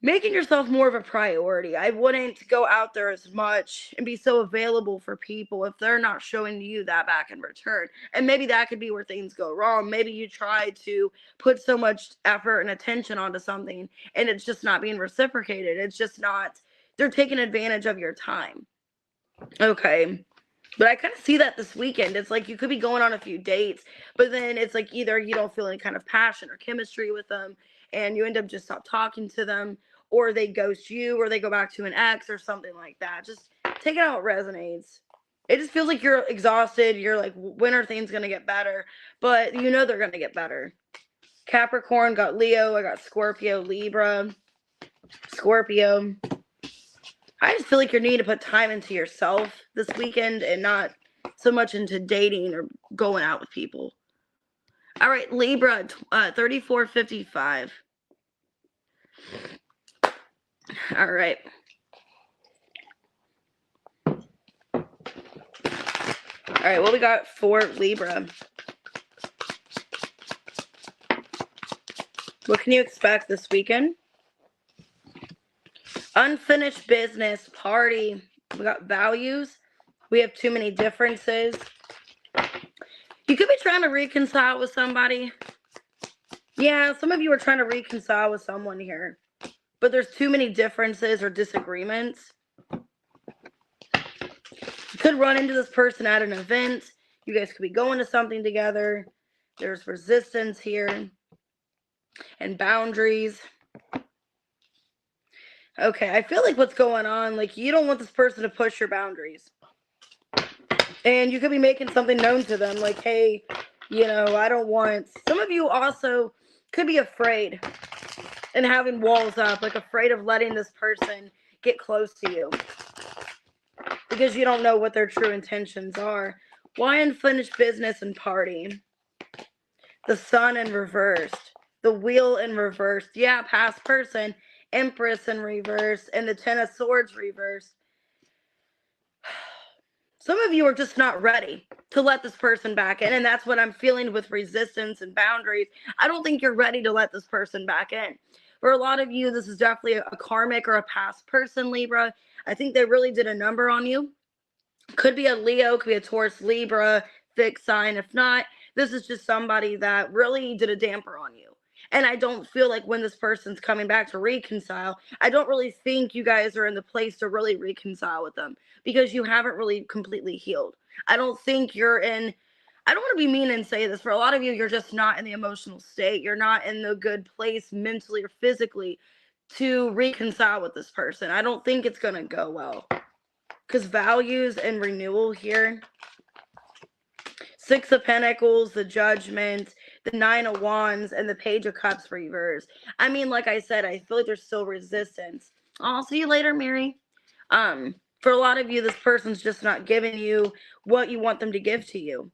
A: making yourself more of a priority. I wouldn't go out there as much and be so available for people if they're not showing you that back in return. And maybe that could be where things go wrong. Maybe you try to put so much effort and attention onto something and it's just not being reciprocated. It's just not, they're taking advantage of your time. Okay. But I kind of see that this weekend. It's like you could be going on a few dates, but then it's like either you don't feel any kind of passion or chemistry with them and you end up just stop talking to them, or they ghost you, or they go back to an ex or something like that. Just take it how it resonates. It just feels like you're exhausted. You're like, when are things going to get better? But they're going to get better. Capricorn got Leo. I got Scorpio, Libra, Scorpio. I just feel like you're needing to put time into yourself this weekend and not so much into dating or going out with people. All right, Libra, 3455. All right. All right, what we got for Libra? What can you expect this weekend? Unfinished business, party. We got values. We have too many differences. You could be trying to reconcile with somebody. Yeah, some of you are trying to reconcile with someone here. But there's too many differences or disagreements. You could run into this person at an event. You guys could be going to something together. There's resistance here. And boundaries. Okay, I feel like what's going on, like you don't want this person to push your boundaries. And you could be making something known to them, like, hey, you know, I don't want... Some of you also could be afraid and having walls up, like afraid of letting this person get close to you. Because you don't know what their true intentions are. Why unfinished business and party? The Sun in reversed. The Wheel in reversed. Yeah, past person. Empress in reverse. And the Ten of Swords reversed. Some of you are just not ready to let this person back in. And that's what I'm feeling with resistance and boundaries. I don't think you're ready to let this person back in. For a lot of you, this is definitely a karmic or a past person, Libra. I think they really did a number on you. Could be a Leo, could be a Taurus, Libra, fixed sign. If not, this is just somebody that really did a damper on you. And I don't feel like when this person's coming back to reconcile, I don't really think you guys are in the place to really reconcile with them because you haven't really completely healed. I don't think you're in... I don't want to be mean and say this. For a lot of you, you're just not in the emotional state. You're not in the good place mentally or physically to reconcile with this person. I don't think it's going to go well. Because values and renewal here. Six of Pentacles, the Judgment, the Nine of Wands, and the Page of Cups reverse. I mean, like I said, I feel like there's still resistance. I'll see you later, Mary. For a lot of you, this person's just not giving you what you want them to give to you.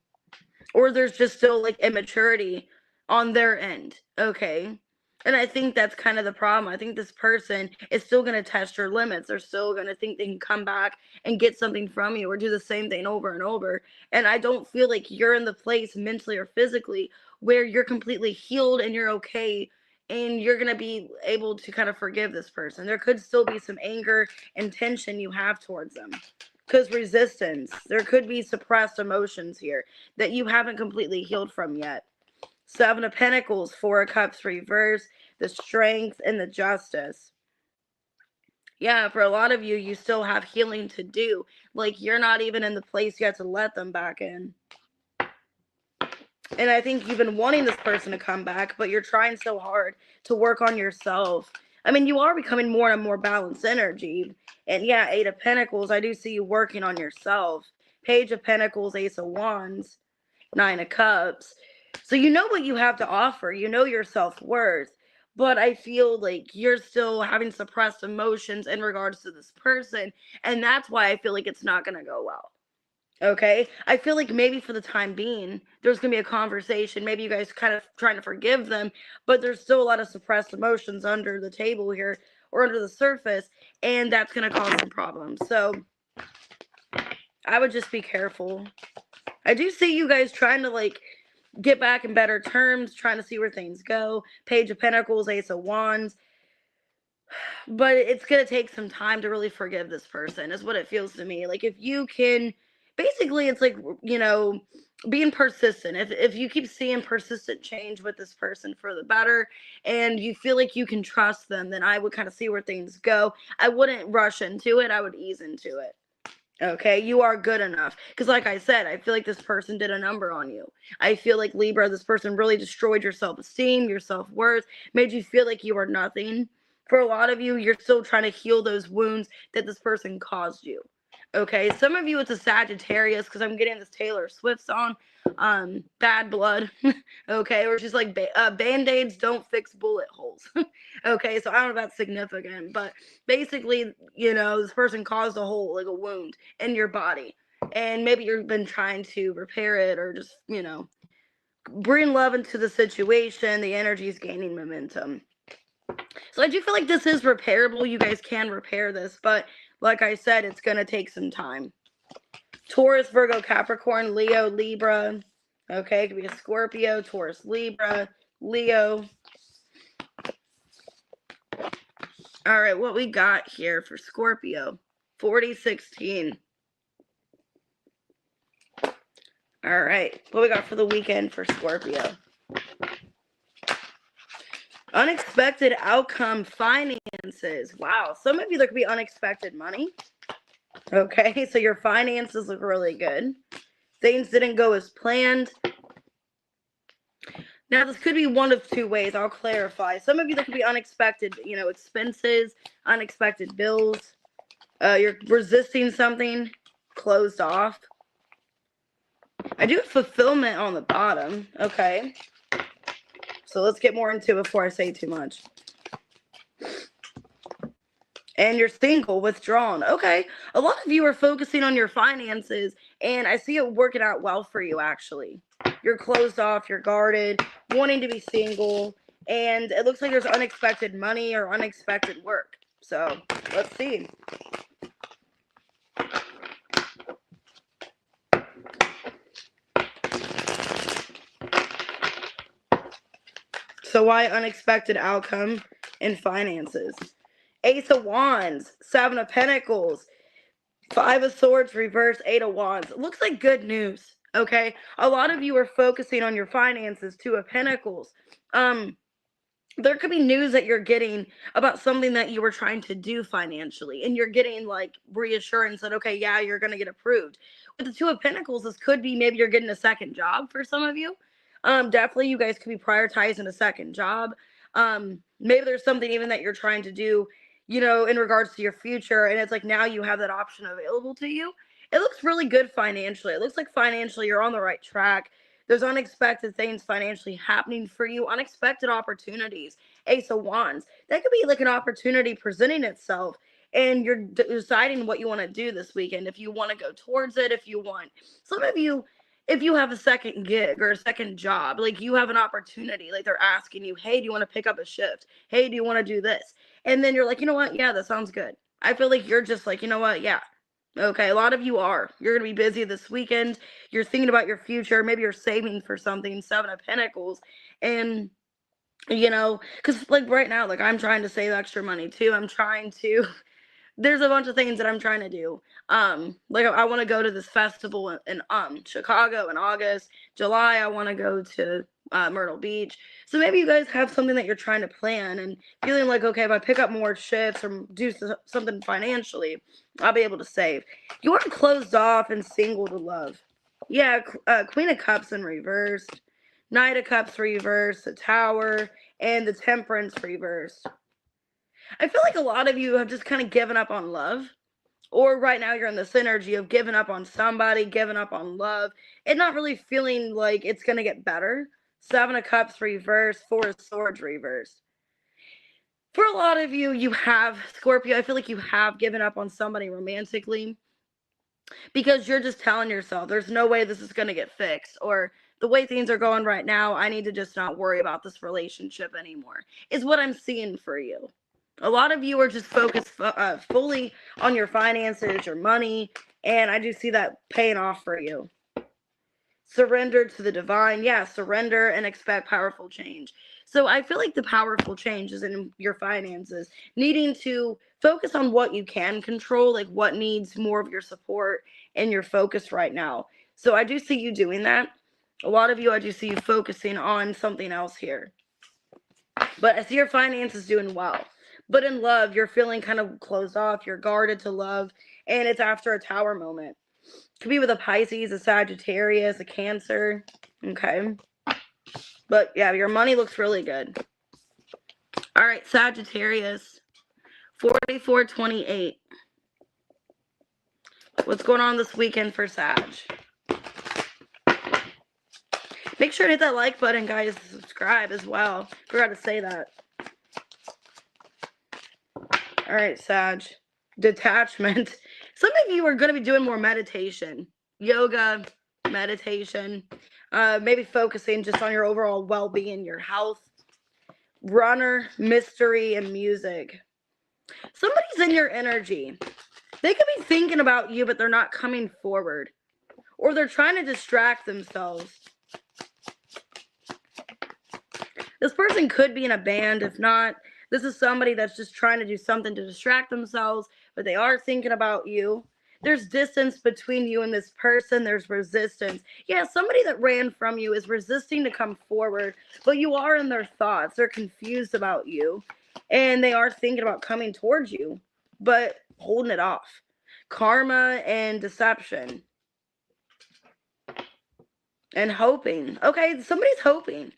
A: Or there's just still like immaturity on their end. Okay. And I think that's kind of the problem. I think this person is still going to test your limits. They're still going to think they can come back and get something from you or do the same thing over and over. And I don't feel like you're in the place mentally or physically where you're completely healed and you're okay and you're going to be able to kind of forgive this person. There could still be some anger and tension you have towards them. Because resistance, there could be suppressed emotions here that you haven't completely healed from yet. Seven of Pentacles, Four of Cups reverse, the Strength, and the Justice. Yeah, for a lot of you, you still have healing to do. Like, you're not even in the place yet to let them back in. And I think you've been wanting this person to come back, but you're trying so hard to work on yourself. I mean, you are becoming more and more balanced energy. And yeah, Eight of Pentacles, I do see you working on yourself. Page of Pentacles, Ace of Wands, Nine of Cups. So you know what you have to offer. You know your self-worth. But I feel like you're still having suppressed emotions in regards to this person. And that's why I feel like it's not going to go well. Okay? I feel like maybe for the time being, there's going to be a conversation. Maybe you guys kind of trying to forgive them. But there's still a lot of suppressed emotions under the table here or under the surface. And that's going to cause some problems. So I would just be careful. I do see you guys trying to like get back in better terms, trying to see where things go. Page of Pentacles, Ace of Wands. But it's going to take some time to really forgive this person, is what it feels to me. Like, if you can, basically, it's like, you know, being persistent. If you keep seeing persistent change with this person for the better, and you feel like you can trust them, then I would kind of see where things go. I wouldn't rush into it. I would ease into it. Okay, you are good enough. Because like I said, I feel like this person did a number on you. I feel like, Libra, this person really destroyed your self-esteem, your self-worth, made you feel like you are nothing. For a lot of you, you're still trying to heal those wounds that this person caused you. Okay, some of you, it's a Sagittarius, because I'm getting this Taylor Swift song, Bad Blood. Okay, or she's like, Band-Aids don't fix bullet holes. Okay, so I don't know if that's significant, but basically, you know, this person caused a hole, like a wound in your body. and maybe you've been trying to repair it or just, bring love into the situation. The energy is gaining momentum. So I do feel like this is repairable. You guys can repair this, but like I said, it's going to take some time. Taurus, Virgo, Capricorn, Leo, Libra. Okay, it could be a Scorpio, Taurus, Libra, Leo. All right, what we got here for Scorpio? 4016. All right, what we got for the weekend for Scorpio? Unexpected outcome, finances. Wow, some of you, there could be unexpected money. Okay, so your finances look really good. Things didn't go as planned. Now, this could be one of two ways. I'll clarify. Some of you, there could be unexpected, expenses, unexpected bills. You're resisting something, closed off. I do have fulfillment on the bottom. Okay. So let's get more into it before I say too much. And you're single, withdrawn. Okay. A lot of you are focusing on your finances, and I see it working out well for you, actually. You're closed off, you're guarded, wanting to be single, and it looks like there's unexpected money or unexpected work. So let's see. So why unexpected outcome in finances? Ace of Wands, Seven of Pentacles, Five of Swords reverse, Eight of Wands. It looks like good news, okay? A lot of you are focusing on your finances. Two of Pentacles. There could be news that you're getting about something that you were trying to do financially, and you're getting like reassurance that, okay, yeah, you're going to get approved. With the Two of Pentacles, this could be maybe you're getting a second job for some of you. Definitely you guys could be prioritizing a second job. Maybe there's something even that you're trying to do, in regards to your future, and it's like now you have that option available to you. It looks really good financially. It looks like financially you're on the right track. There's unexpected things financially happening for you, unexpected opportunities. Ace of Wands. That could be like an opportunity presenting itself, and you're deciding what you want to do this weekend. If you want to go towards it, if you want. Some of you, if you have a second gig or a second job, like you have an opportunity, like they're asking you, hey, do you want to pick up a shift? Hey, do you want to do this? And then you're like, you know what? Yeah, that sounds good. I feel like you're just like, you know what? Yeah. Okay, a lot of you are. You're going to be busy this weekend. You're thinking about your future. Maybe you're saving for something, Seven of Pentacles. And, because like right now, like I'm trying to save extra money too. There's a bunch of things that I'm trying to do. Like I want to go to this festival in Chicago in August. July, I want to go to Myrtle Beach. So maybe you guys have something that you're trying to plan and feeling like, okay, if I pick up more shifts or do something financially, I'll be able to save. You aren't closed off and single to love. Yeah, Queen of Cups in reversed, Knight of Cups reversed, the Tower, and the Temperance reversed. I feel like a lot of you have just kind of given up on love. Or right now you're in this energy of giving up on somebody, giving up on love, and not really feeling like it's going to get better. Seven of Cups reversed, Four of Swords reversed. For a lot of you, you have, Scorpio, I feel like you have given up on somebody romantically because you're just telling yourself there's no way this is going to get fixed, or the way things are going right now, I need to just not worry about this relationship anymore, is what I'm seeing for you. A lot of you are just focused fully on your finances, your money, and I do see that paying off for you. Surrender to the divine. Yeah, surrender and expect powerful change. So I feel like the powerful change is in your finances, needing to focus on what you can control, like what needs more of your support and your focus right now. So I do see you doing that. A lot of you, I do see you focusing on something else here. But I see your finances doing well. But in love, you're feeling kind of closed off. You're guarded to love. And it's after a Tower moment. Could be with a Pisces, a Sagittarius, a Cancer. Okay. But yeah, your money looks really good. All right, Sagittarius. 4428. What's going on this weekend for Sag? Make sure to hit that like button, guys. Subscribe as well. Forgot to say that. All right, Sag. Detachment. Some of you are going to be doing more meditation. yoga, meditation, maybe focusing just on your overall well-being, your health. Runner, mystery, and music. Somebody's in your energy. They could be thinking about you, but they're not coming forward. Or they're trying to distract themselves. This person could be in a band. If not, this is somebody that's just trying to do something to distract themselves, but they are thinking about you. There's distance between you and this person. There's resistance. Yeah, somebody that ran from you is resisting to come forward, but you are in their thoughts. They're confused about you, and they are thinking about coming towards you, but holding it off. Karma and deception. And hoping. Okay, somebody's hoping.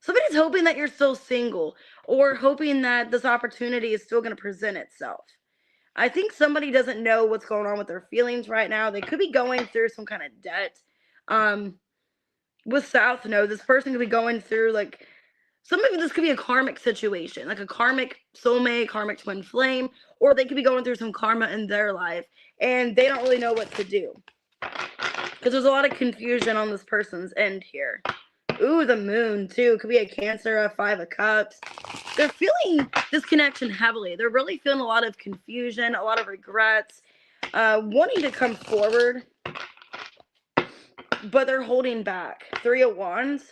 A: Somebody's hoping that you're still single, or hoping that this opportunity is still going to present itself. I think somebody doesn't know what's going on with their feelings right now. They could be going through some kind of debt. With South Node, this person could be going through, like, some of this could be a karmic situation, like a karmic soulmate, karmic twin flame, or they could be going through some karma in their life, and they don't really know what to do. Because there's a lot of confusion on this person's end here. Ooh, the moon, too. Could be a Cancer, a 5 of Cups. They're feeling this connection heavily. They're really feeling a lot of confusion, a lot of regrets, wanting to come forward, but they're holding back. 3 of Wands.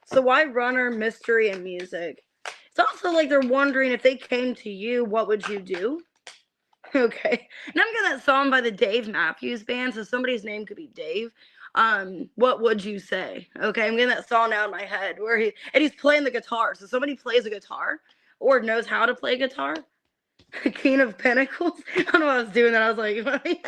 A: So why runner, mystery, and music? It's also like they're wondering if they came to you, what would you do? Okay. And I'm getting that song by the Dave Matthews Band, so somebody's name could be Dave. What would you say? Okay, I'm getting that song out in my head where he's playing the guitar. So somebody plays a guitar or knows how to play guitar. King of Pentacles. I don't know what I was doing that. I was like,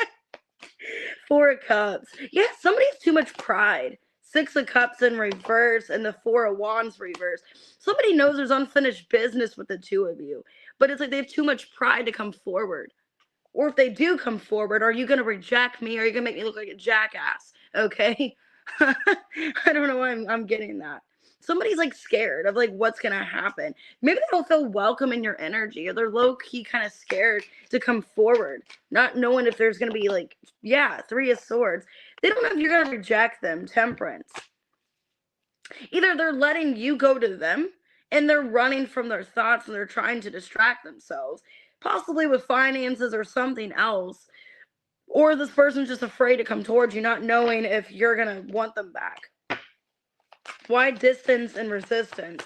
A: 4 of Cups. Yeah, somebody has too much pride. 6 of Cups in reverse and the 4 of Wands reverse. Somebody knows there's unfinished business with the two of you, but it's like they have too much pride to come forward. Or if they do come forward, are you going to reject me? Or are you going to make me look like a jackass? Okay? I don't know why I'm getting that. Somebody's like scared of like what's going to happen. Maybe they don't feel welcome in your energy, or they're low-key kind of scared to come forward, not knowing if there's going to be like, yeah, 3 of Swords. They don't know if you're going to reject them. Temperance. Either they're letting you go to them and they're running from their thoughts and they're trying to distract themselves, possibly with finances or something else, or this person's just afraid to come towards you, not knowing if you're going to want them back. Why distance and resistance?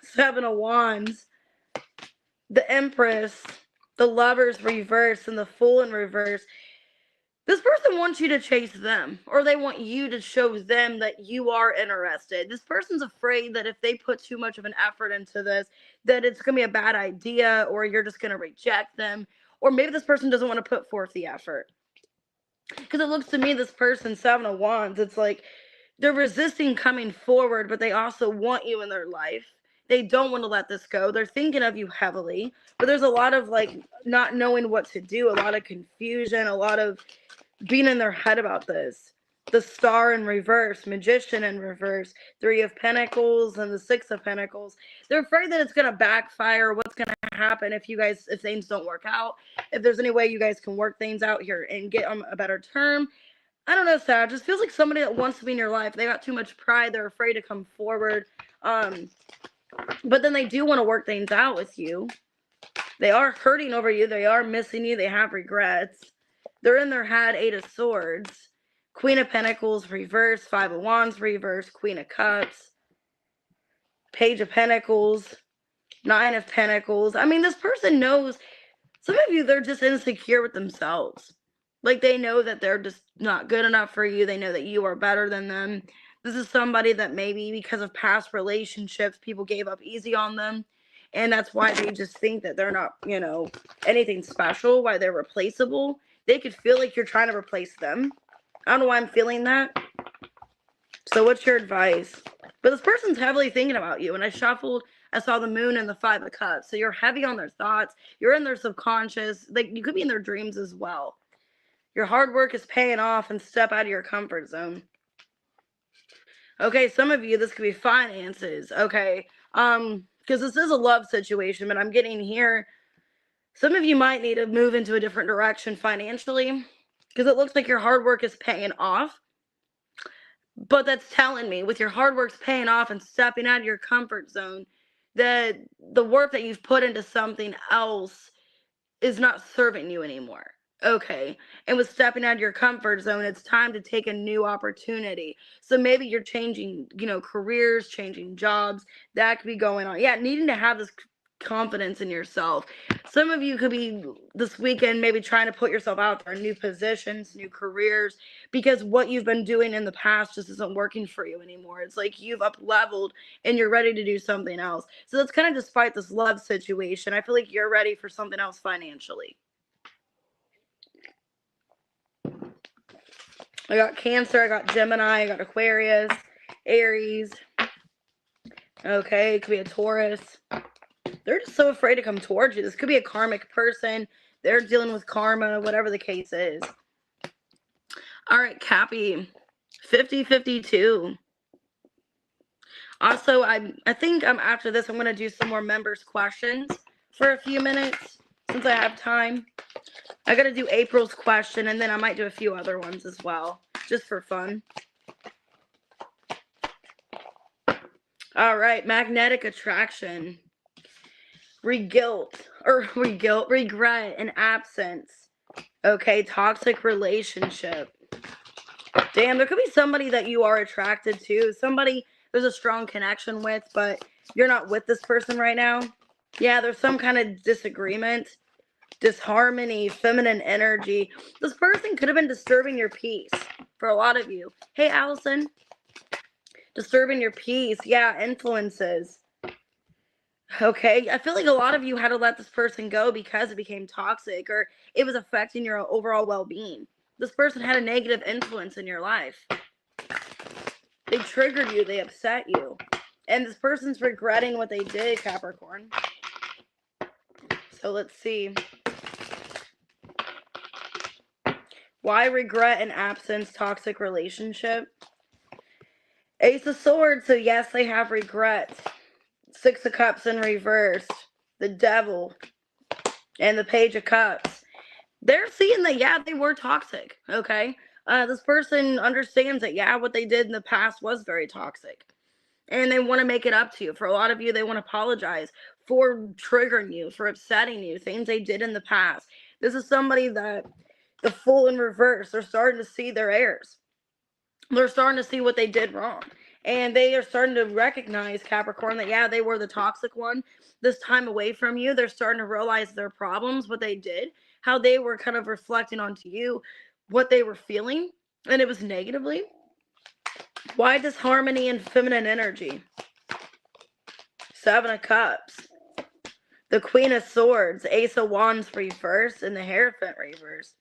A: 7 of Wands, the Empress, the Lovers reverse, and the Fool in reverse. This person wants you to chase them, or they want you to show them that you are interested. This person's afraid that if they put too much of an effort into this, that it's going to be a bad idea, or you're just going to reject them. Or maybe this person doesn't want to put forth the effort. Because it looks to me, this person, 7 of Wands, it's like they're resisting coming forward, but they also want you in their life. They don't want to let this go. They're thinking of you heavily, but there's a lot of like not knowing what to do, a lot of confusion, a lot of being in their head about this. The Star in reverse, Magician in reverse, 3 of Pentacles, and the 6 of Pentacles. They're afraid that it's going to backfire. What's going to happen if things don't work out? If there's any way you guys can work things out here and get on a better term. I don't know, Sag. It just feels like somebody that wants to be in your life. They got too much pride. They're afraid to come forward. But then they do want to work things out with you. They are hurting over you. They are missing you. They have regrets. They're in their head. 8 of Swords. Queen of Pentacles reverse. 5 of Wands reverse. Queen of Cups. Page of Pentacles. 9 of Pentacles. I mean, this person knows. Some of you, they're just insecure with themselves. Like, they know that they're just not good enough for you. They know that you are better than them. This is somebody that maybe because of past relationships, people gave up easy on them. And that's why they just think that they're not, anything special, why they're replaceable. They could feel like you're trying to replace them. I don't know why I'm feeling that. So what's your advice? But this person's heavily thinking about you. When I shuffled, I saw the moon and the 5 of Cups. So you're heavy on their thoughts. You're in their subconscious. Like, you could be in their dreams as well. Your hard work is paying off, and step out of your comfort zone. Okay, some of you, this could be finances. Okay, because this is a love situation, but I'm getting here Some of you might need to move into a different direction financially because it looks like your hard work is paying off. But that's telling me with your hard work's paying off and stepping out of your comfort zone, that the work that you've put into something else is not serving you anymore. Okay. And with stepping out of your comfort zone, it's time to take a new opportunity. So maybe you're changing, careers, changing jobs. That could be going on. Yeah, needing to have this confidence in yourself. Some of you could be this weekend maybe trying to put yourself out there, new positions, new careers, because what you've been doing in the past just isn't working for you anymore. It's like you've up leveled and you're ready to do something else. So that's kind of despite this love situation. I feel like you're ready for something else financially. I got Cancer, I got Gemini, I got Aquarius, Aries. Okay, it could be a Taurus. They're just so afraid to come towards you. This could be a karmic person. They're dealing with karma, whatever the case is. All right, Cappy, 50-52. Also, I think after this, I'm going to do some more members' questions for a few minutes since I have time. I got to do April's question, and then I might do a few other ones as well, just for fun. All right, magnetic attraction. Regret and absence. Okay, toxic relationship. Damn, there could be somebody that you are attracted to, somebody there's a strong connection with, but you're not with this person right now. Yeah, there's some kind of disagreement, disharmony, feminine energy. This person could have been disturbing your peace for a lot of you. Hey, Allison. Disturbing your peace. Yeah, influences. Okay, I feel like a lot of you had to let this person go because it became toxic or it was affecting your overall well-being. This person had a negative influence in your life. They triggered you, they upset you. And this person's regretting what they did, Capricorn. So let's see. Why regret and absence, toxic relationship? Ace of Swords, so yes, they have regret. Six of Cups in reverse, the Devil, and the Page of Cups. They're seeing that, yeah, they were toxic, okay? This person understands that, yeah, what they did in the past was very toxic. And they want to make it up to you. For a lot of you, they want to apologize for triggering you, for upsetting you, things they did in the past. This is somebody that, the Fool in reverse, they're starting to see their errors. They're starting to see what they did wrong. And they are starting to recognize, Capricorn, that, yeah, they were the toxic one. This time away from you, they're starting to realize their problems, what they did, how they were kind of reflecting onto you, what they were feeling, and it was negatively. Why disharmony and feminine energy? Seven of Cups. The Queen of Swords, Ace of Wands reverse, and the Hierophant reverse.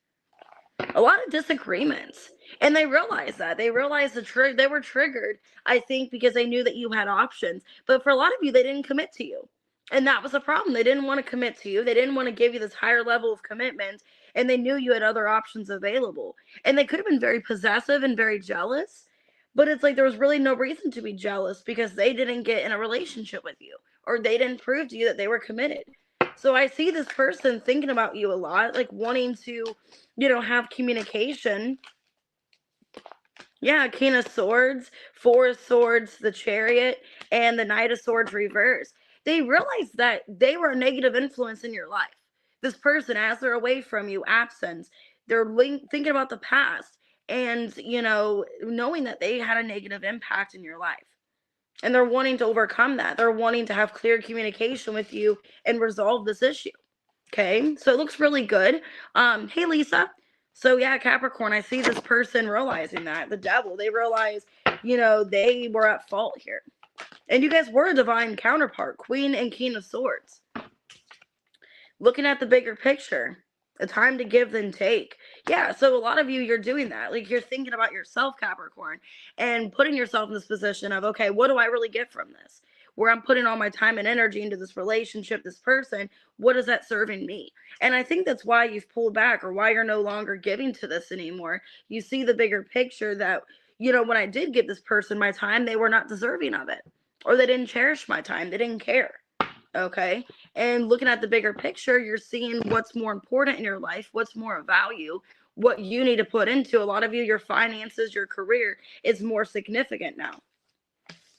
A: A lot of disagreements. And they realized that. They realized they were triggered, I think, because they knew that you had options. But for a lot of you, they didn't commit to you. And that was a problem. They didn't want to commit to you. They didn't want to give you this higher level of commitment. And they knew you had other options available. And they could have been very possessive and very jealous. But it's like there was really no reason to be jealous because they didn't get in a relationship with you. Or they didn't prove to you that they were committed. So I see this person thinking about you a lot, like wanting to, have communication. Yeah, King of Swords, Four of Swords, the Chariot, and the Knight of Swords reverse. They realized that they were a negative influence in your life. This person, as they're away from you, absence, they're thinking about the past and, knowing that they had a negative impact in your life. And they're wanting to overcome that. They're wanting to have clear communication with you and resolve this issue. Okay, so it looks really good. Hey, Lisa. So yeah, Capricorn, I see this person realizing that. The Devil, they realize, they were at fault here. And you guys were a divine counterpart, Queen and King of Swords. Looking at the bigger picture, a time to give then take. Yeah, so a lot of you, you're doing that. Like, you're thinking about yourself, Capricorn, and putting yourself in this position of, okay, what do I really get from this? Where I'm putting all my time and energy into this relationship, this person, what is that serving me? And I think that's why you've pulled back or why you're no longer giving to this anymore. You see the bigger picture that, when I did give this person my time, they were not deserving of it. Or they didn't cherish my time. They didn't care. okay? And looking at the bigger picture, you're seeing what's more important in your life, what's more of value, what you need to put into. A lot of you, your finances, your career is more significant now.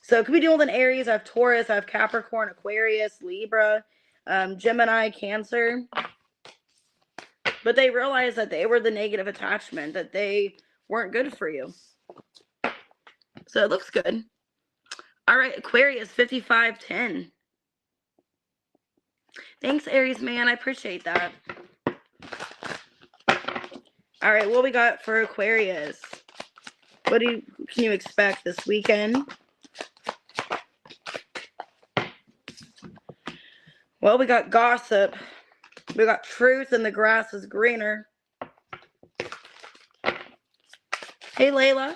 A: So it could be dealing with an Aries. I have Taurus, I have Capricorn, Aquarius, Libra, Gemini, Cancer. But they realized that they were the negative attachment, that they weren't good for you. So it looks good. All right, Aquarius, 5510. Thanks, Aries man. I appreciate that. All right, what we got for Aquarius? What can you expect this weekend? Well, we got gossip. We got truth, and the grass is greener. Hey, Layla.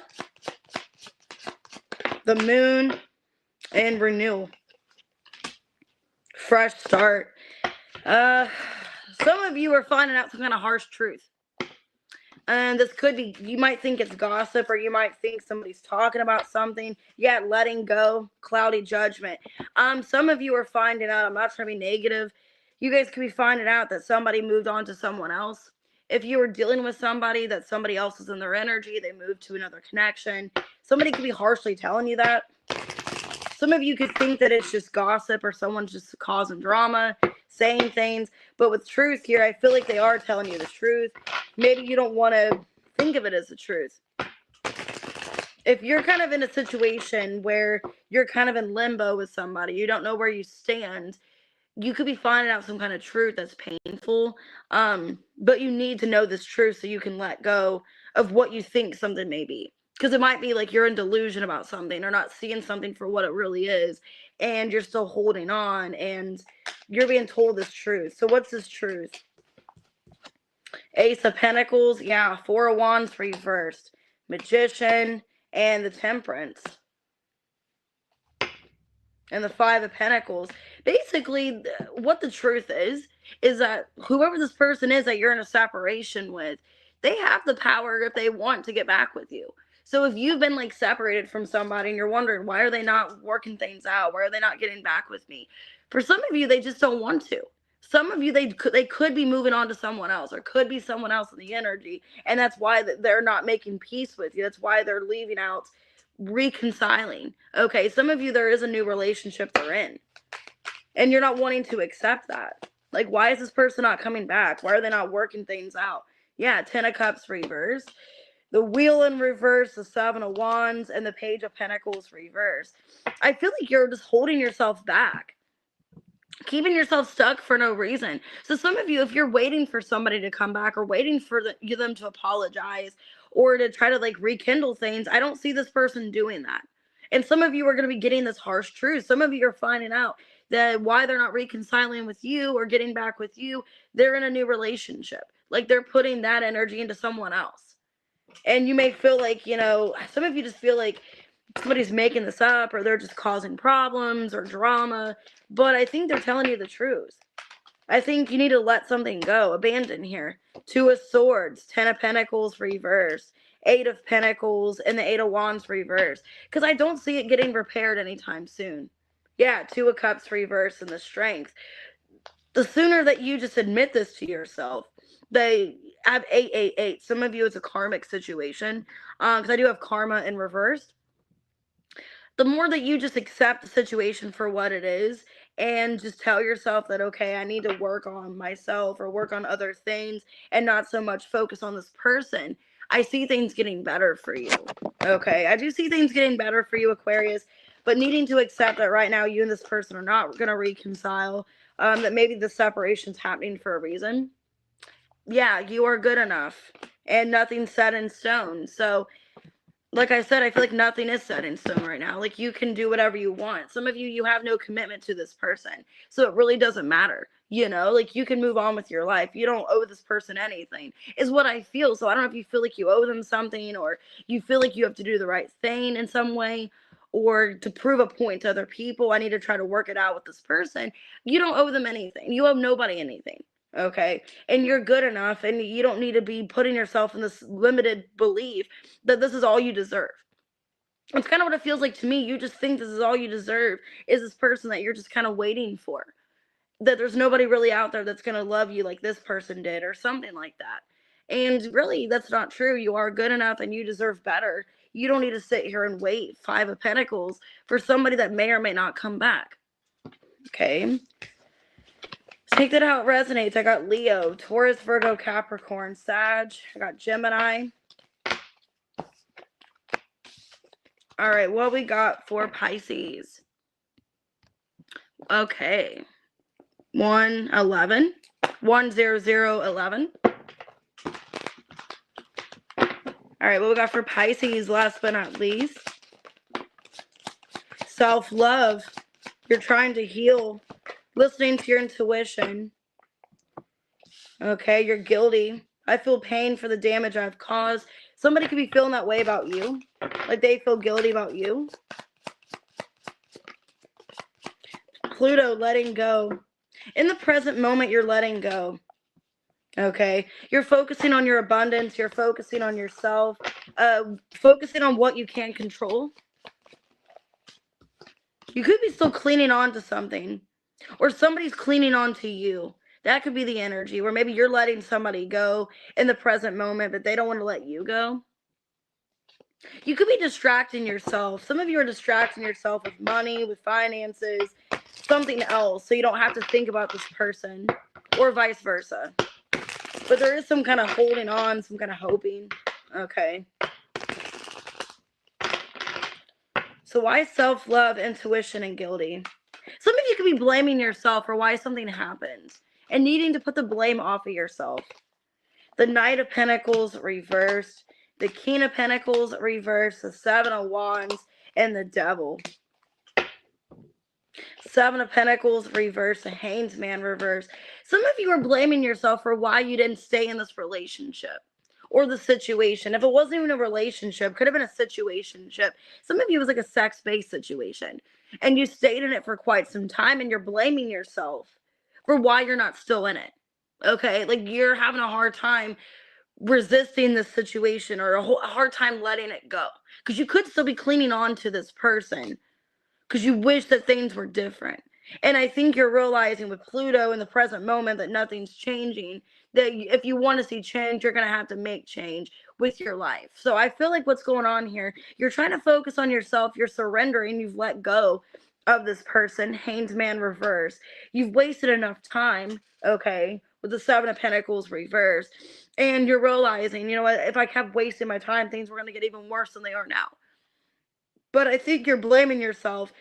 A: The moon and renewal. Fresh start. Some of you are finding out some kind of harsh truth. And this could be, you might think it's gossip, or you might think somebody's talking about something. Yeah, letting go, cloudy judgment. Some of you are finding out, I'm not trying to be negative, you guys could be finding out that somebody moved on to someone else. If you were dealing with somebody, that somebody else is in their energy, they moved to another connection. Somebody could be harshly telling you that. Some of you could think that it's just gossip, or someone's just causing drama, saying things. But with truth here, I feel like they are telling you the truth. Maybe you don't want to think of it as the truth. If you're kind of in a situation where you're kind of in limbo with somebody, you don't know where you stand, you could be finding out some kind of truth that's painful. But you need to know this truth so you can let go of what you think something may be. Because it might be like you're in delusion about something, or not seeing something for what it really is, and you're still holding on, and you're being told this truth. So what's this truth? Ace of Pentacles, yeah, Four of Wands reversed, Magician, and the Temperance, and the Five of Pentacles. Basically, what the truth is that whoever this person is that you're in a separation with, they have the power, if they want, to get back with you. So if you've been like separated from somebody and you're wondering, why are they not working things out? Why are they not getting back with me? For some of you, they just don't want to. Some of you, they could be moving on to someone else, or could be someone else in the energy. And that's why they're not making peace with you. That's why they're leaving out, reconciling. Okay, some of you, there is a new relationship they're in, and you're not wanting to accept that. Like, why is this person not coming back? Why are they not working things out? Yeah, Ten of Cups reverse. The Wheel in reverse, the Seven of Wands, and the Page of Pentacles reverse. I feel like you're just holding yourself back, keeping yourself stuck for no reason. So some of you, if you're waiting for somebody to come back, or waiting for them to apologize, or to try to like rekindle things, I don't see this person doing that. And some of you are going to be getting this harsh truth. Some of you are finding out that why they're not reconciling with you or getting back with you, they're in a new relationship. Like, they're putting that energy into someone else. And you may feel like, some of you just feel like somebody's making this up, or they're just causing problems or drama. But I think they're telling you the truth. I think you need to let something go. Abandon here. Two of Swords, Ten of Pentacles reversed, Eight of Pentacles, and the Eight of Wands reversed. Because I don't see it getting repaired anytime soon. Yeah, Two of Cups reversed, and the Strength. The sooner that you just admit this to yourself, they have 888. Some of you, it's a karmic situation, because I do have karma in reverse. The more that you just accept the situation for what it is, and just tell yourself that, okay, I need to work on myself, or work on other things, and not so much focus on this person, I see things getting better for you. Okay, I do see things getting better for you, Aquarius, but needing to accept that right now you and this person are not going to reconcile, that maybe the separation's happening for a reason. Yeah, you are good enough, and nothing's set in stone. So, like I said, I feel like nothing is set in stone right now. Like, you can do whatever you want. Some of you, you have no commitment to this person, so it really doesn't matter. Like, you can move on with your life. You don't owe this person anything, is what I feel. So I don't know if you feel like you owe them something, or you feel like you have to do the right thing in some way, or to prove a point to other people. I need to try to work it out with this person. You don't owe them anything. You owe nobody anything. Okay, and you're good enough, and you don't need to be putting yourself in this limited belief that this is all you deserve. It's kind of what it feels like to me. You just think this is all you deserve, is this person that you're just kind of waiting for. that there's nobody really out there that's going to love you like this person did, or something like that. And really, that's not true. You are good enough and you deserve better. You don't need to sit here and wait, Five of Pentacles, for somebody that may or may not come back. Okay. Take that how it resonates. I got Leo, Taurus, Virgo, Capricorn, Sag. I got Gemini. All right, what we got for Pisces? Okay. 111. 10011. All right, what we got for Pisces, last but not least? Self-love. You're trying to heal. Listening to your intuition. Okay, you're guilty. I feel pain for the damage I've caused. Somebody could be feeling that way about you. Like they feel guilty about you. Pluto, letting go. In the present moment, you're letting go. Okay, you're focusing on your abundance, you're focusing on yourself, focusing on what you can control. You could be still clinging on to something, or somebody's clinging on to you. That could be the energy, where maybe you're letting somebody go in the present moment, but they don't want to let you go. You could be distracting yourself. Some of you are distracting yourself with money, with finances, something else, so you don't have to think about this person, or vice versa. But there is some kind of holding on, some kind of hoping. Okay. So why self-love, intuition, and guilty? Some of you could be blaming yourself for why something happens and needing to put the blame off of yourself. The Knight of Pentacles reversed, the King of Pentacles reversed, the Seven of Wands, and the Devil. Seven of Pentacles reversed, the Hanged Man reversed. Some of you are blaming yourself for why you didn't stay in this relationship or the situation. If it wasn't even a relationship, could have been a situationship. Some of you, it was like a sex-based situation, and you stayed in it for quite some time, and you're blaming yourself for why you're not still in it. Okay, like you're having a hard time resisting this situation, or a hard time letting it go, because you could still be clinging on to this person because you wish that things were different. And I think you're realizing with Pluto in the present moment that nothing's changing, that if you want to see change, you're going to have to make change with your life. So I feel like what's going on here, you're trying to focus on yourself, you're surrendering, you've let go of this person, Hanged Man reverse. You've wasted enough time, okay, with the Seven of Pentacles reverse, and you're realizing, you know what, if I kept wasting my time, things were going to get even worse than they are now. But I think you're blaming yourself,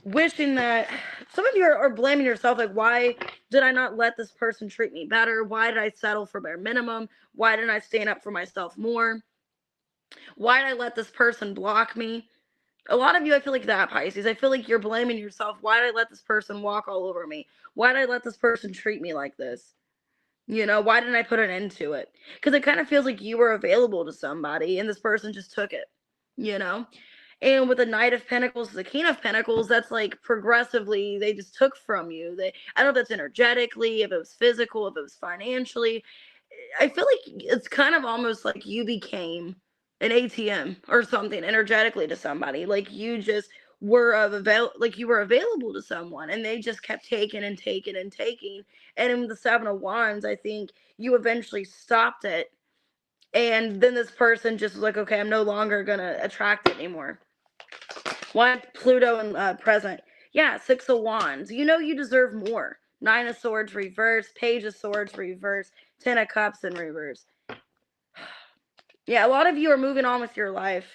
A: wishing that some of you are blaming yourself, like, why did I not let this person treat me better? Why did I settle for bare minimum? Why didn't I stand up for myself more? Why did I let this person block me? A lot of you, I feel like that, Pisces. I feel like you're blaming yourself. Why did I let this person walk all over me? Why did I let this person treat me like this? You know, why didn't I put an end to it? Because it kind of feels like you were available to somebody and this person just took it, you know? And with the Knight of Pentacles, the King of Pentacles, that's like progressively they just took from you. I don't know if that's energetically, if it was physical, if it was financially. I feel like it's kind of almost like you became an ATM or something energetically to somebody. Like you just were you were available to someone, and they just kept taking and taking and taking. And in the Seven of Wands, I think you eventually stopped it. And then this person just was like, okay, I'm no longer going to attract it anymore. Why Pluto in present? Yeah, Six of Wands. You know you deserve more. Nine of Swords reverse, Page of Swords reverse, Ten of Cups in reverse. Yeah, a lot of you are moving on with your life.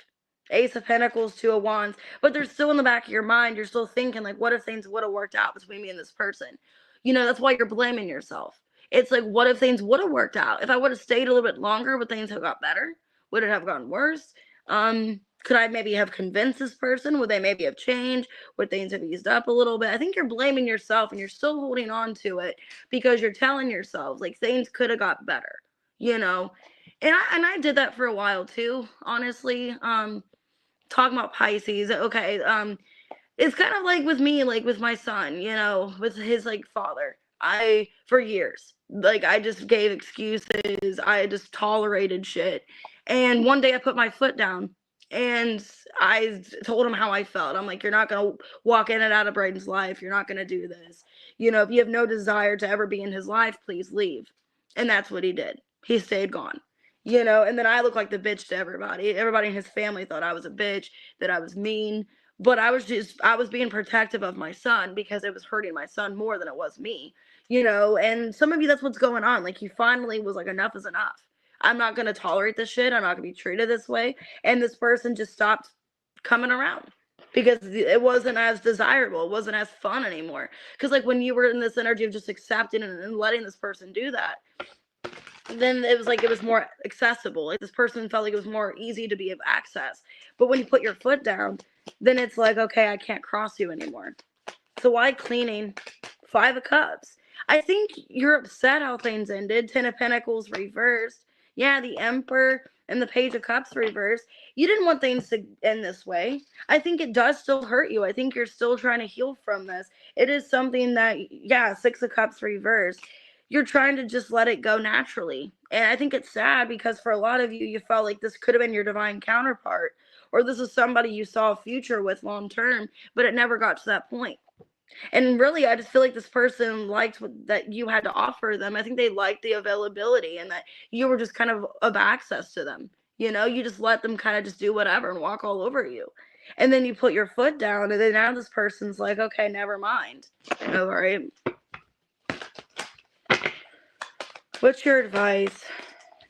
A: Ace of Pentacles, Two of Wands. But they're still in the back of your mind. You're still thinking, like, what if things would have worked out between me and this person? You know, that's why you're blaming yourself. It's like, what if things would have worked out? If I would have stayed a little bit longer, would things have got better? Would it have gotten worse? Could I maybe have convinced this person? Would they maybe have changed? Would things have eased up a little bit? I think you're blaming yourself, and you're still holding on to it because you're telling yourself, like, things could have got better, you know? And I did that for a while too, honestly. Talking about Pisces, okay, it's kind of like with me, like with my son, you know, with his like father. For years, like I just gave excuses, I just tolerated shit. And one day I put my foot down and I told him how I felt. I'm like, you're not gonna walk in and out of Braden's life, you're not gonna do this. You know, if you have no desire to ever be in his life, please leave. And that's what he did. He stayed gone. You know, and then I look like the bitch to everybody. Everybody in his family thought I was a bitch, that I was mean. But I was being protective of my son because it was hurting my son more than it was me. You know, and some of you, that's what's going on. Like, he finally was like, enough is enough. I'm not going to tolerate this shit. I'm not going to be treated this way. And this person just stopped coming around because it wasn't as desirable. It wasn't as fun anymore. Because, like, when you were in this energy of just accepting and letting this person do that, then it was like it was more accessible. Like, this person felt like it was more easy to be of access. But when you put your foot down, then it's like, okay, I can't cross you anymore. So why cleaning? 5 of Cups. I think you're upset how things ended. 10 of Pentacles reversed. Yeah, the Emperor and the Page of Cups reversed. You didn't want things to end this way. I think it does still hurt you. I think you're still trying to heal from this. It is something that, yeah, 6 of Cups reversed. You're trying to just let it go naturally. And I think it's sad because for a lot of you, you felt like this could have been your divine counterpart, or this is somebody you saw a future with long term, but it never got to that point. And really, I just feel like this person liked that you had to offer them. I think they liked the availability and that you were just kind of access to them. You know, you just let them kind of just do whatever and walk all over you. And then you put your foot down, and then now this person's like, okay, never mind. All right. What's your advice?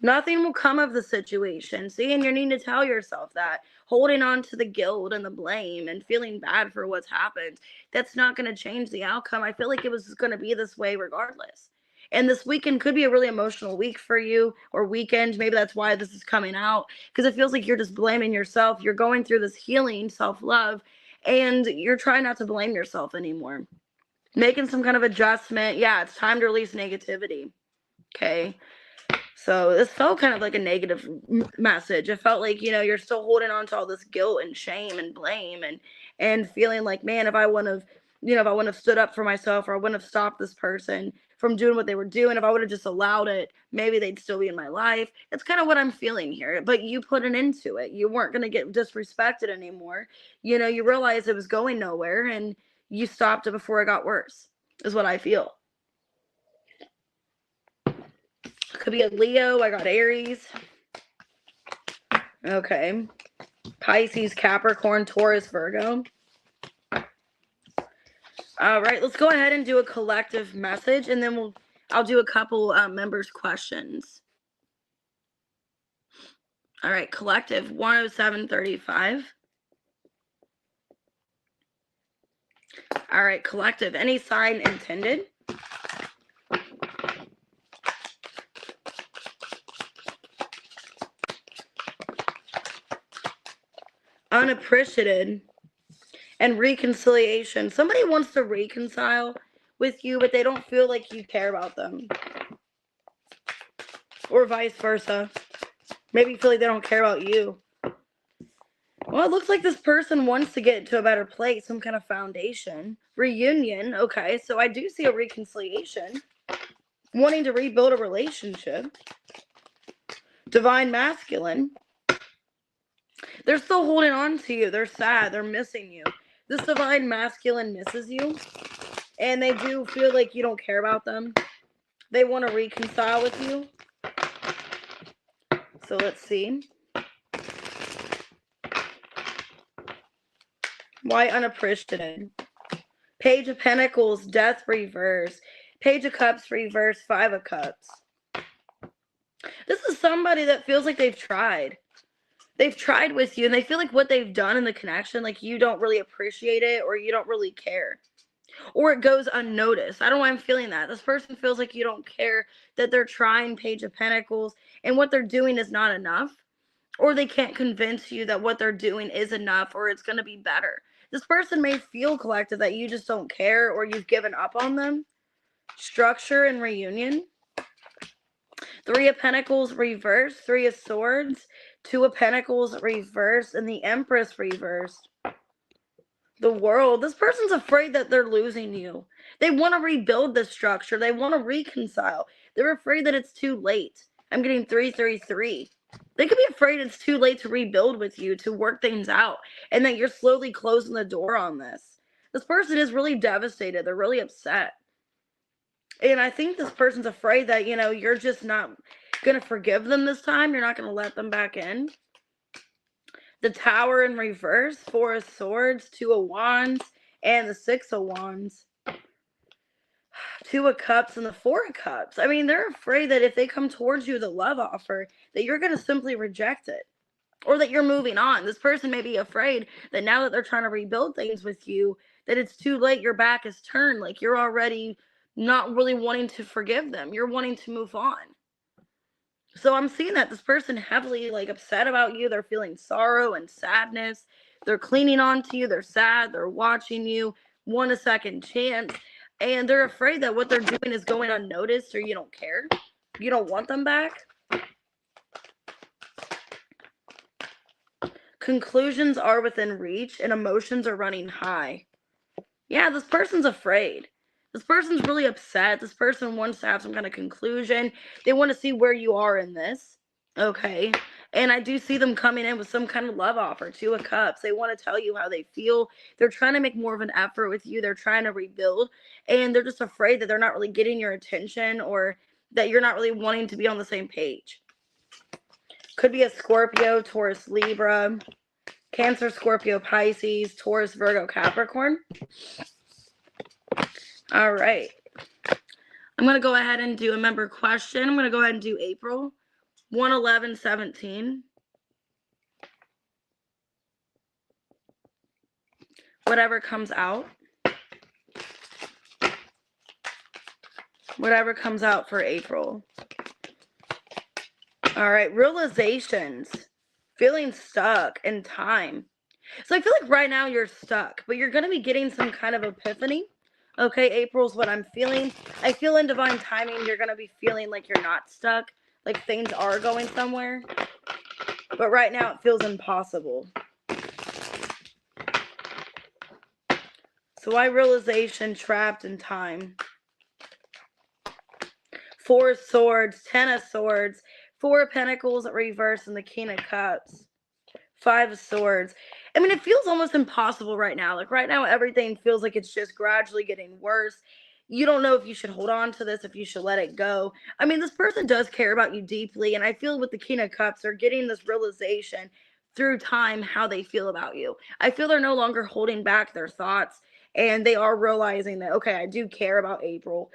A: Nothing will come of the situation. See, and you need to tell yourself that. Holding on to the guilt and the blame and feeling bad for what's happened, that's not going to change the outcome. I feel like it was going to be this way regardless. And this weekend could be a really emotional week for you, or weekend. Maybe that's why this is coming out, because it feels like you're just blaming yourself. You're going through this healing, self-love, and you're trying not to blame yourself anymore. Making some kind of adjustment. Yeah, it's time to release negativity. Okay. So this felt kind of like a negative message. It felt like, you know, you're still holding on to all this guilt and shame and blame and feeling like, man, if I wouldn't have, you know, if I wouldn't have stood up for myself, or I wouldn't have stopped this person from doing what they were doing, if I would have just allowed it, maybe they'd still be in my life. It's kind of what I'm feeling here. But you put an end to it. You weren't going to get disrespected anymore. You know, you realized it was going nowhere, and you stopped it before it got worse, is what I feel. Could be a Leo. I got Aries. Okay. Pisces, Capricorn, Taurus, Virgo. All right, let's go ahead and do a collective message, and then I'll do a couple members' questions. All right, collective 10735. All right, collective, any sign intended? Unappreciated and reconciliation. Somebody wants to reconcile with you, but they don't feel like you care about them, or vice versa. Maybe you feel like they don't care about you. Well, it looks like this person wants to get to a better place, some kind of foundation. Reunion. Okay, so I do see a reconciliation, wanting to rebuild a relationship. Divine masculine. They're still holding on to you. They're sad. They're missing you. This divine masculine misses you, and they do feel like you don't care about them. They want to reconcile with you. So let's see. Why unappreciated? Page of Pentacles, Death reverse. Page of Cups reverse, 5 of Cups. This is somebody that feels like they've tried. They've tried with you, and they feel like what they've done in the connection, like you don't really appreciate it, or you don't really care. Or it goes unnoticed. I don't know why I'm feeling that. This person feels like you don't care that they're trying, Page of Pentacles, and what they're doing is not enough. Or they can't convince you that what they're doing is enough, or it's going to be better. This person may feel, collective, that you just don't care, or you've given up on them. Structure and reunion. 3 of Pentacles reversed, 3 of Swords, 2 of Pentacles reversed, and the Empress reversed. The World. This person's afraid that they're losing you. They want to rebuild this structure. They want to reconcile. They're afraid that it's too late. I'm getting 333. They could be afraid it's too late to rebuild with you, to work things out, and that you're slowly closing the door on this. This person is really devastated. They're really upset. And I think this person's afraid that, you know, you're just not going to forgive them this time. You're not going to let them back in. The Tower in reverse, Four of Swords, Two of Wands, and the Six of Wands. Two of Cups and the Four of Cups. I mean, they're afraid that if they come towards you with a love offer, that you're going to simply reject it. Or that you're moving on. This person may be afraid that now that they're trying to rebuild things with you, that it's too late, your back is turned. Like, you're already not really wanting to forgive them. You're wanting to move on. So I'm seeing that this person heavily, like, upset about you. They're feeling sorrow and sadness. They're clinging on to you. They're sad. They're watching you. Want a second chance. And they're afraid that what they're doing is going unnoticed, or you don't care. You don't want them back. Conclusions are within reach and emotions are running high. Yeah, this person's afraid. This person's really upset. This person wants to have some kind of conclusion. They want to see where you are in this. Okay. And I do see them coming in with some kind of love offer. Two of Cups. They want to tell you how they feel. They're trying to make more of an effort with you. They're trying to rebuild. And they're just afraid that they're not really getting your attention, or that you're not really wanting to be on the same page. Could be a Scorpio, Taurus, Libra, Cancer, Scorpio, Pisces, Taurus, Virgo, Capricorn. All right. I'm going to go ahead and do a member question. I'm going to go ahead and do April 1/11/17. Whatever comes out. Whatever comes out for April. All right. Realizations. Feeling stuck in time. So I feel like right now you're stuck, but you're going to be getting some kind of epiphany. Okay, April's what I'm feeling. I feel in divine timing you're going to be feeling like you're not stuck, like things are going somewhere. But right now it feels impossible. So why realization trapped in time? Four of Swords, Ten of Swords, Four of Pentacles reverse, and the King of Cups. Five of Swords. I mean, it feels almost impossible right now. Like, right now, everything feels like it's just gradually getting worse. You don't know if you should hold on to this, if you should let it go. I mean, this person does care about you deeply, and I feel with the King of Cups, they're getting this realization through time how they feel about you. I feel they're no longer holding back their thoughts, and they are realizing that, okay, I do care about April.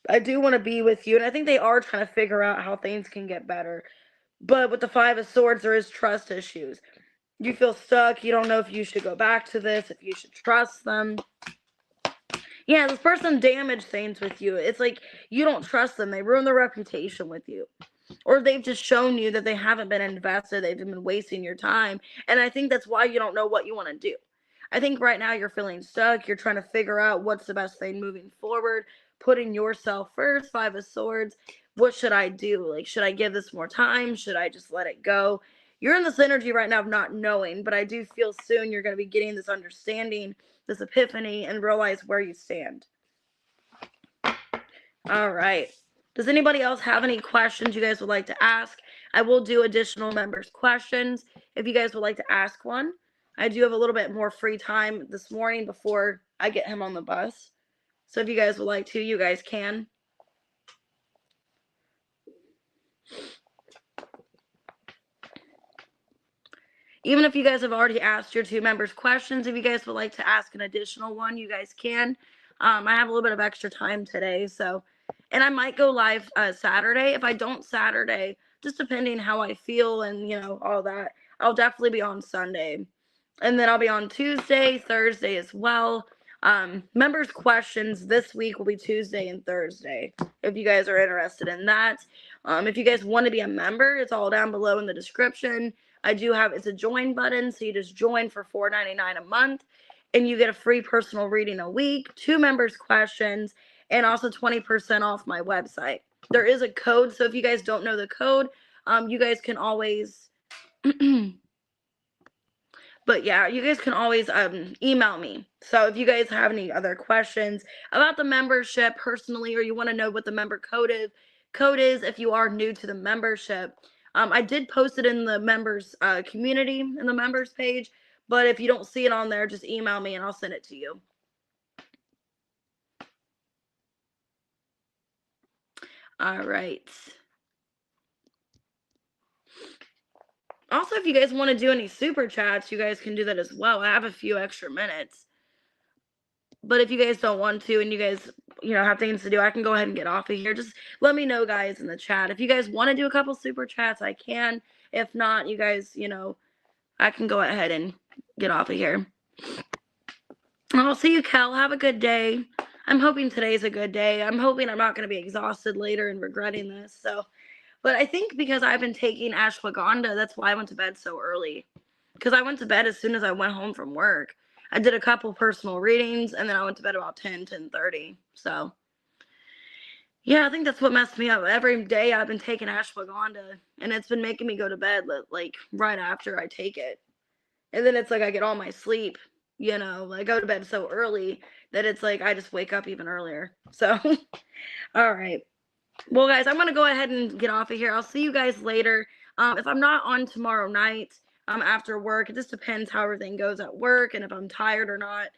A: I do want to be with you, and I think they are trying to figure out how things can get better. But with the Five of Swords, there is trust issues. You feel stuck. You don't know if you should go back to this, if you should trust them. Yeah, this person damaged things with you. It's like you don't trust them. They ruin their reputation with you. Or they've just shown you that they haven't been invested. They've been wasting your time. And I think that's why you don't know what you want to do. I think right now you're feeling stuck. You're trying to figure out what's the best thing moving forward. Putting yourself first. Five of Swords. What should I do? Like, should I give this more time? Should I just let it go? You're in this energy right now of not knowing, but I do feel soon you're going to be getting this understanding, this epiphany, and realize where you stand. All right. Does anybody else have any questions you guys would like to ask? I will do additional members' questions if you guys would like to ask one. I do have a little bit more free time this morning before I get him on the bus. So if you guys would like to, you guys can. Even if you guys have already asked your two members questions, if you guys would like to ask an additional one, you guys can. I have a little bit of extra time today, so, and I might go live Saturday. If I don't Saturday, just depending how I feel and, you know, all that, I'll definitely be on Sunday. And then I'll be on Tuesday, Thursday as well. Members' questions this week will be Tuesday and Thursday, if you guys are interested in that. If you guys want to be a member, it's all down below in the description. I do have, it's a join button, so you just join for $4.99 a month, and you get a free personal reading a week, two members' questions, and also 20% off my website. There is a code, so if you guys don't know the code, you guys can always, but yeah, you guys can always email me. So if you guys have any other questions about the membership personally, or you want to know what the member code is if you are new to the membership, I did post it in the members community, in the members page, but if you don't see it on there, just email me and I'll send it to you. All right. Also, if you guys want to do any super chats, you guys can do that as well. I have a few extra minutes. But if you guys don't want to and you guys, have things to do, I can go ahead and get off of here. Just let me know, guys, in the chat. If you guys want to do a couple super chats, I can. If not, you guys, I can go ahead and get off of here. I'll see you, Kel. Have a good day. I'm hoping today's a good day. I'm hoping I'm not going to be exhausted later and regretting this. But I think because I've been taking ashwagandha, that's why I went to bed so early. Because I went to bed as soon as I went home from work. I did a couple personal readings, and then I went to bed about 10:30. So, yeah, I think that's what messed me up. Every day I've been taking ashwagandha, and it's been making me go to bed, like, right after I take it. And then it's like I get all my sleep, I go to bed so early that it's like I just wake up even earlier. So, all right. Well, guys, I'm going to go ahead and get off of here. I'll see you guys later. If I'm not on tomorrow night, after work, it just depends how everything goes at work and if I'm tired or not.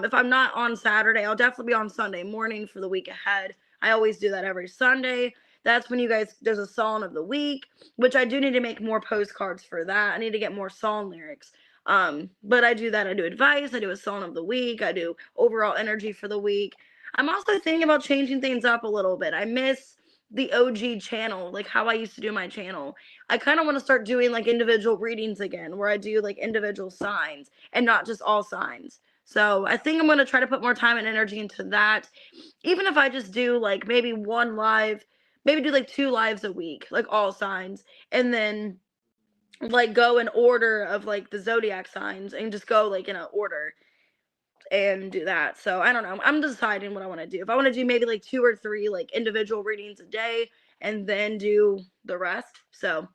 A: If I'm not on Saturday, I'll definitely be on Sunday morning for the week ahead. I always do that every Sunday. That's when there's a song of the week, which I do need to make more postcards for that. I need to get more song lyrics. But I do that. I do advice. I do a song of the week. I do overall energy for the week. I'm also thinking about changing things up a little bit. I miss the OG channel, like how I used to do my channel. I kind of want to start doing like individual readings again, where I do like individual signs and not just all signs. So I think I'm going to try to put more time and energy into that. Even if I just do like maybe one live, maybe do like 2 lives a week, like all signs, and then like go in order of like the zodiac signs and just go like in an order and do that. So I don't know. I'm deciding what I want to do. If I want to do maybe like 2 or 3 like individual readings a day and then do the rest. So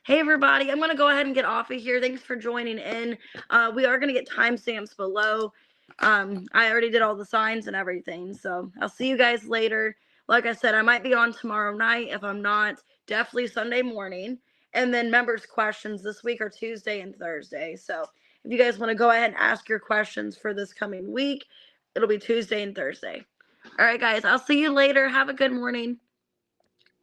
A: hey everybody, I'm going to go ahead and get off of here. Thanks for joining in. We are going to get timestamps below. I already did all the signs and everything. So I'll see you guys later. Like I said, I might be on tomorrow night. If I'm not, definitely Sunday morning. And then members' questions this week are Tuesday and Thursday. So if you guys want to go ahead and ask your questions for this coming week, it'll be Tuesday and Thursday. All right, guys, I'll see you later. Have a good morning.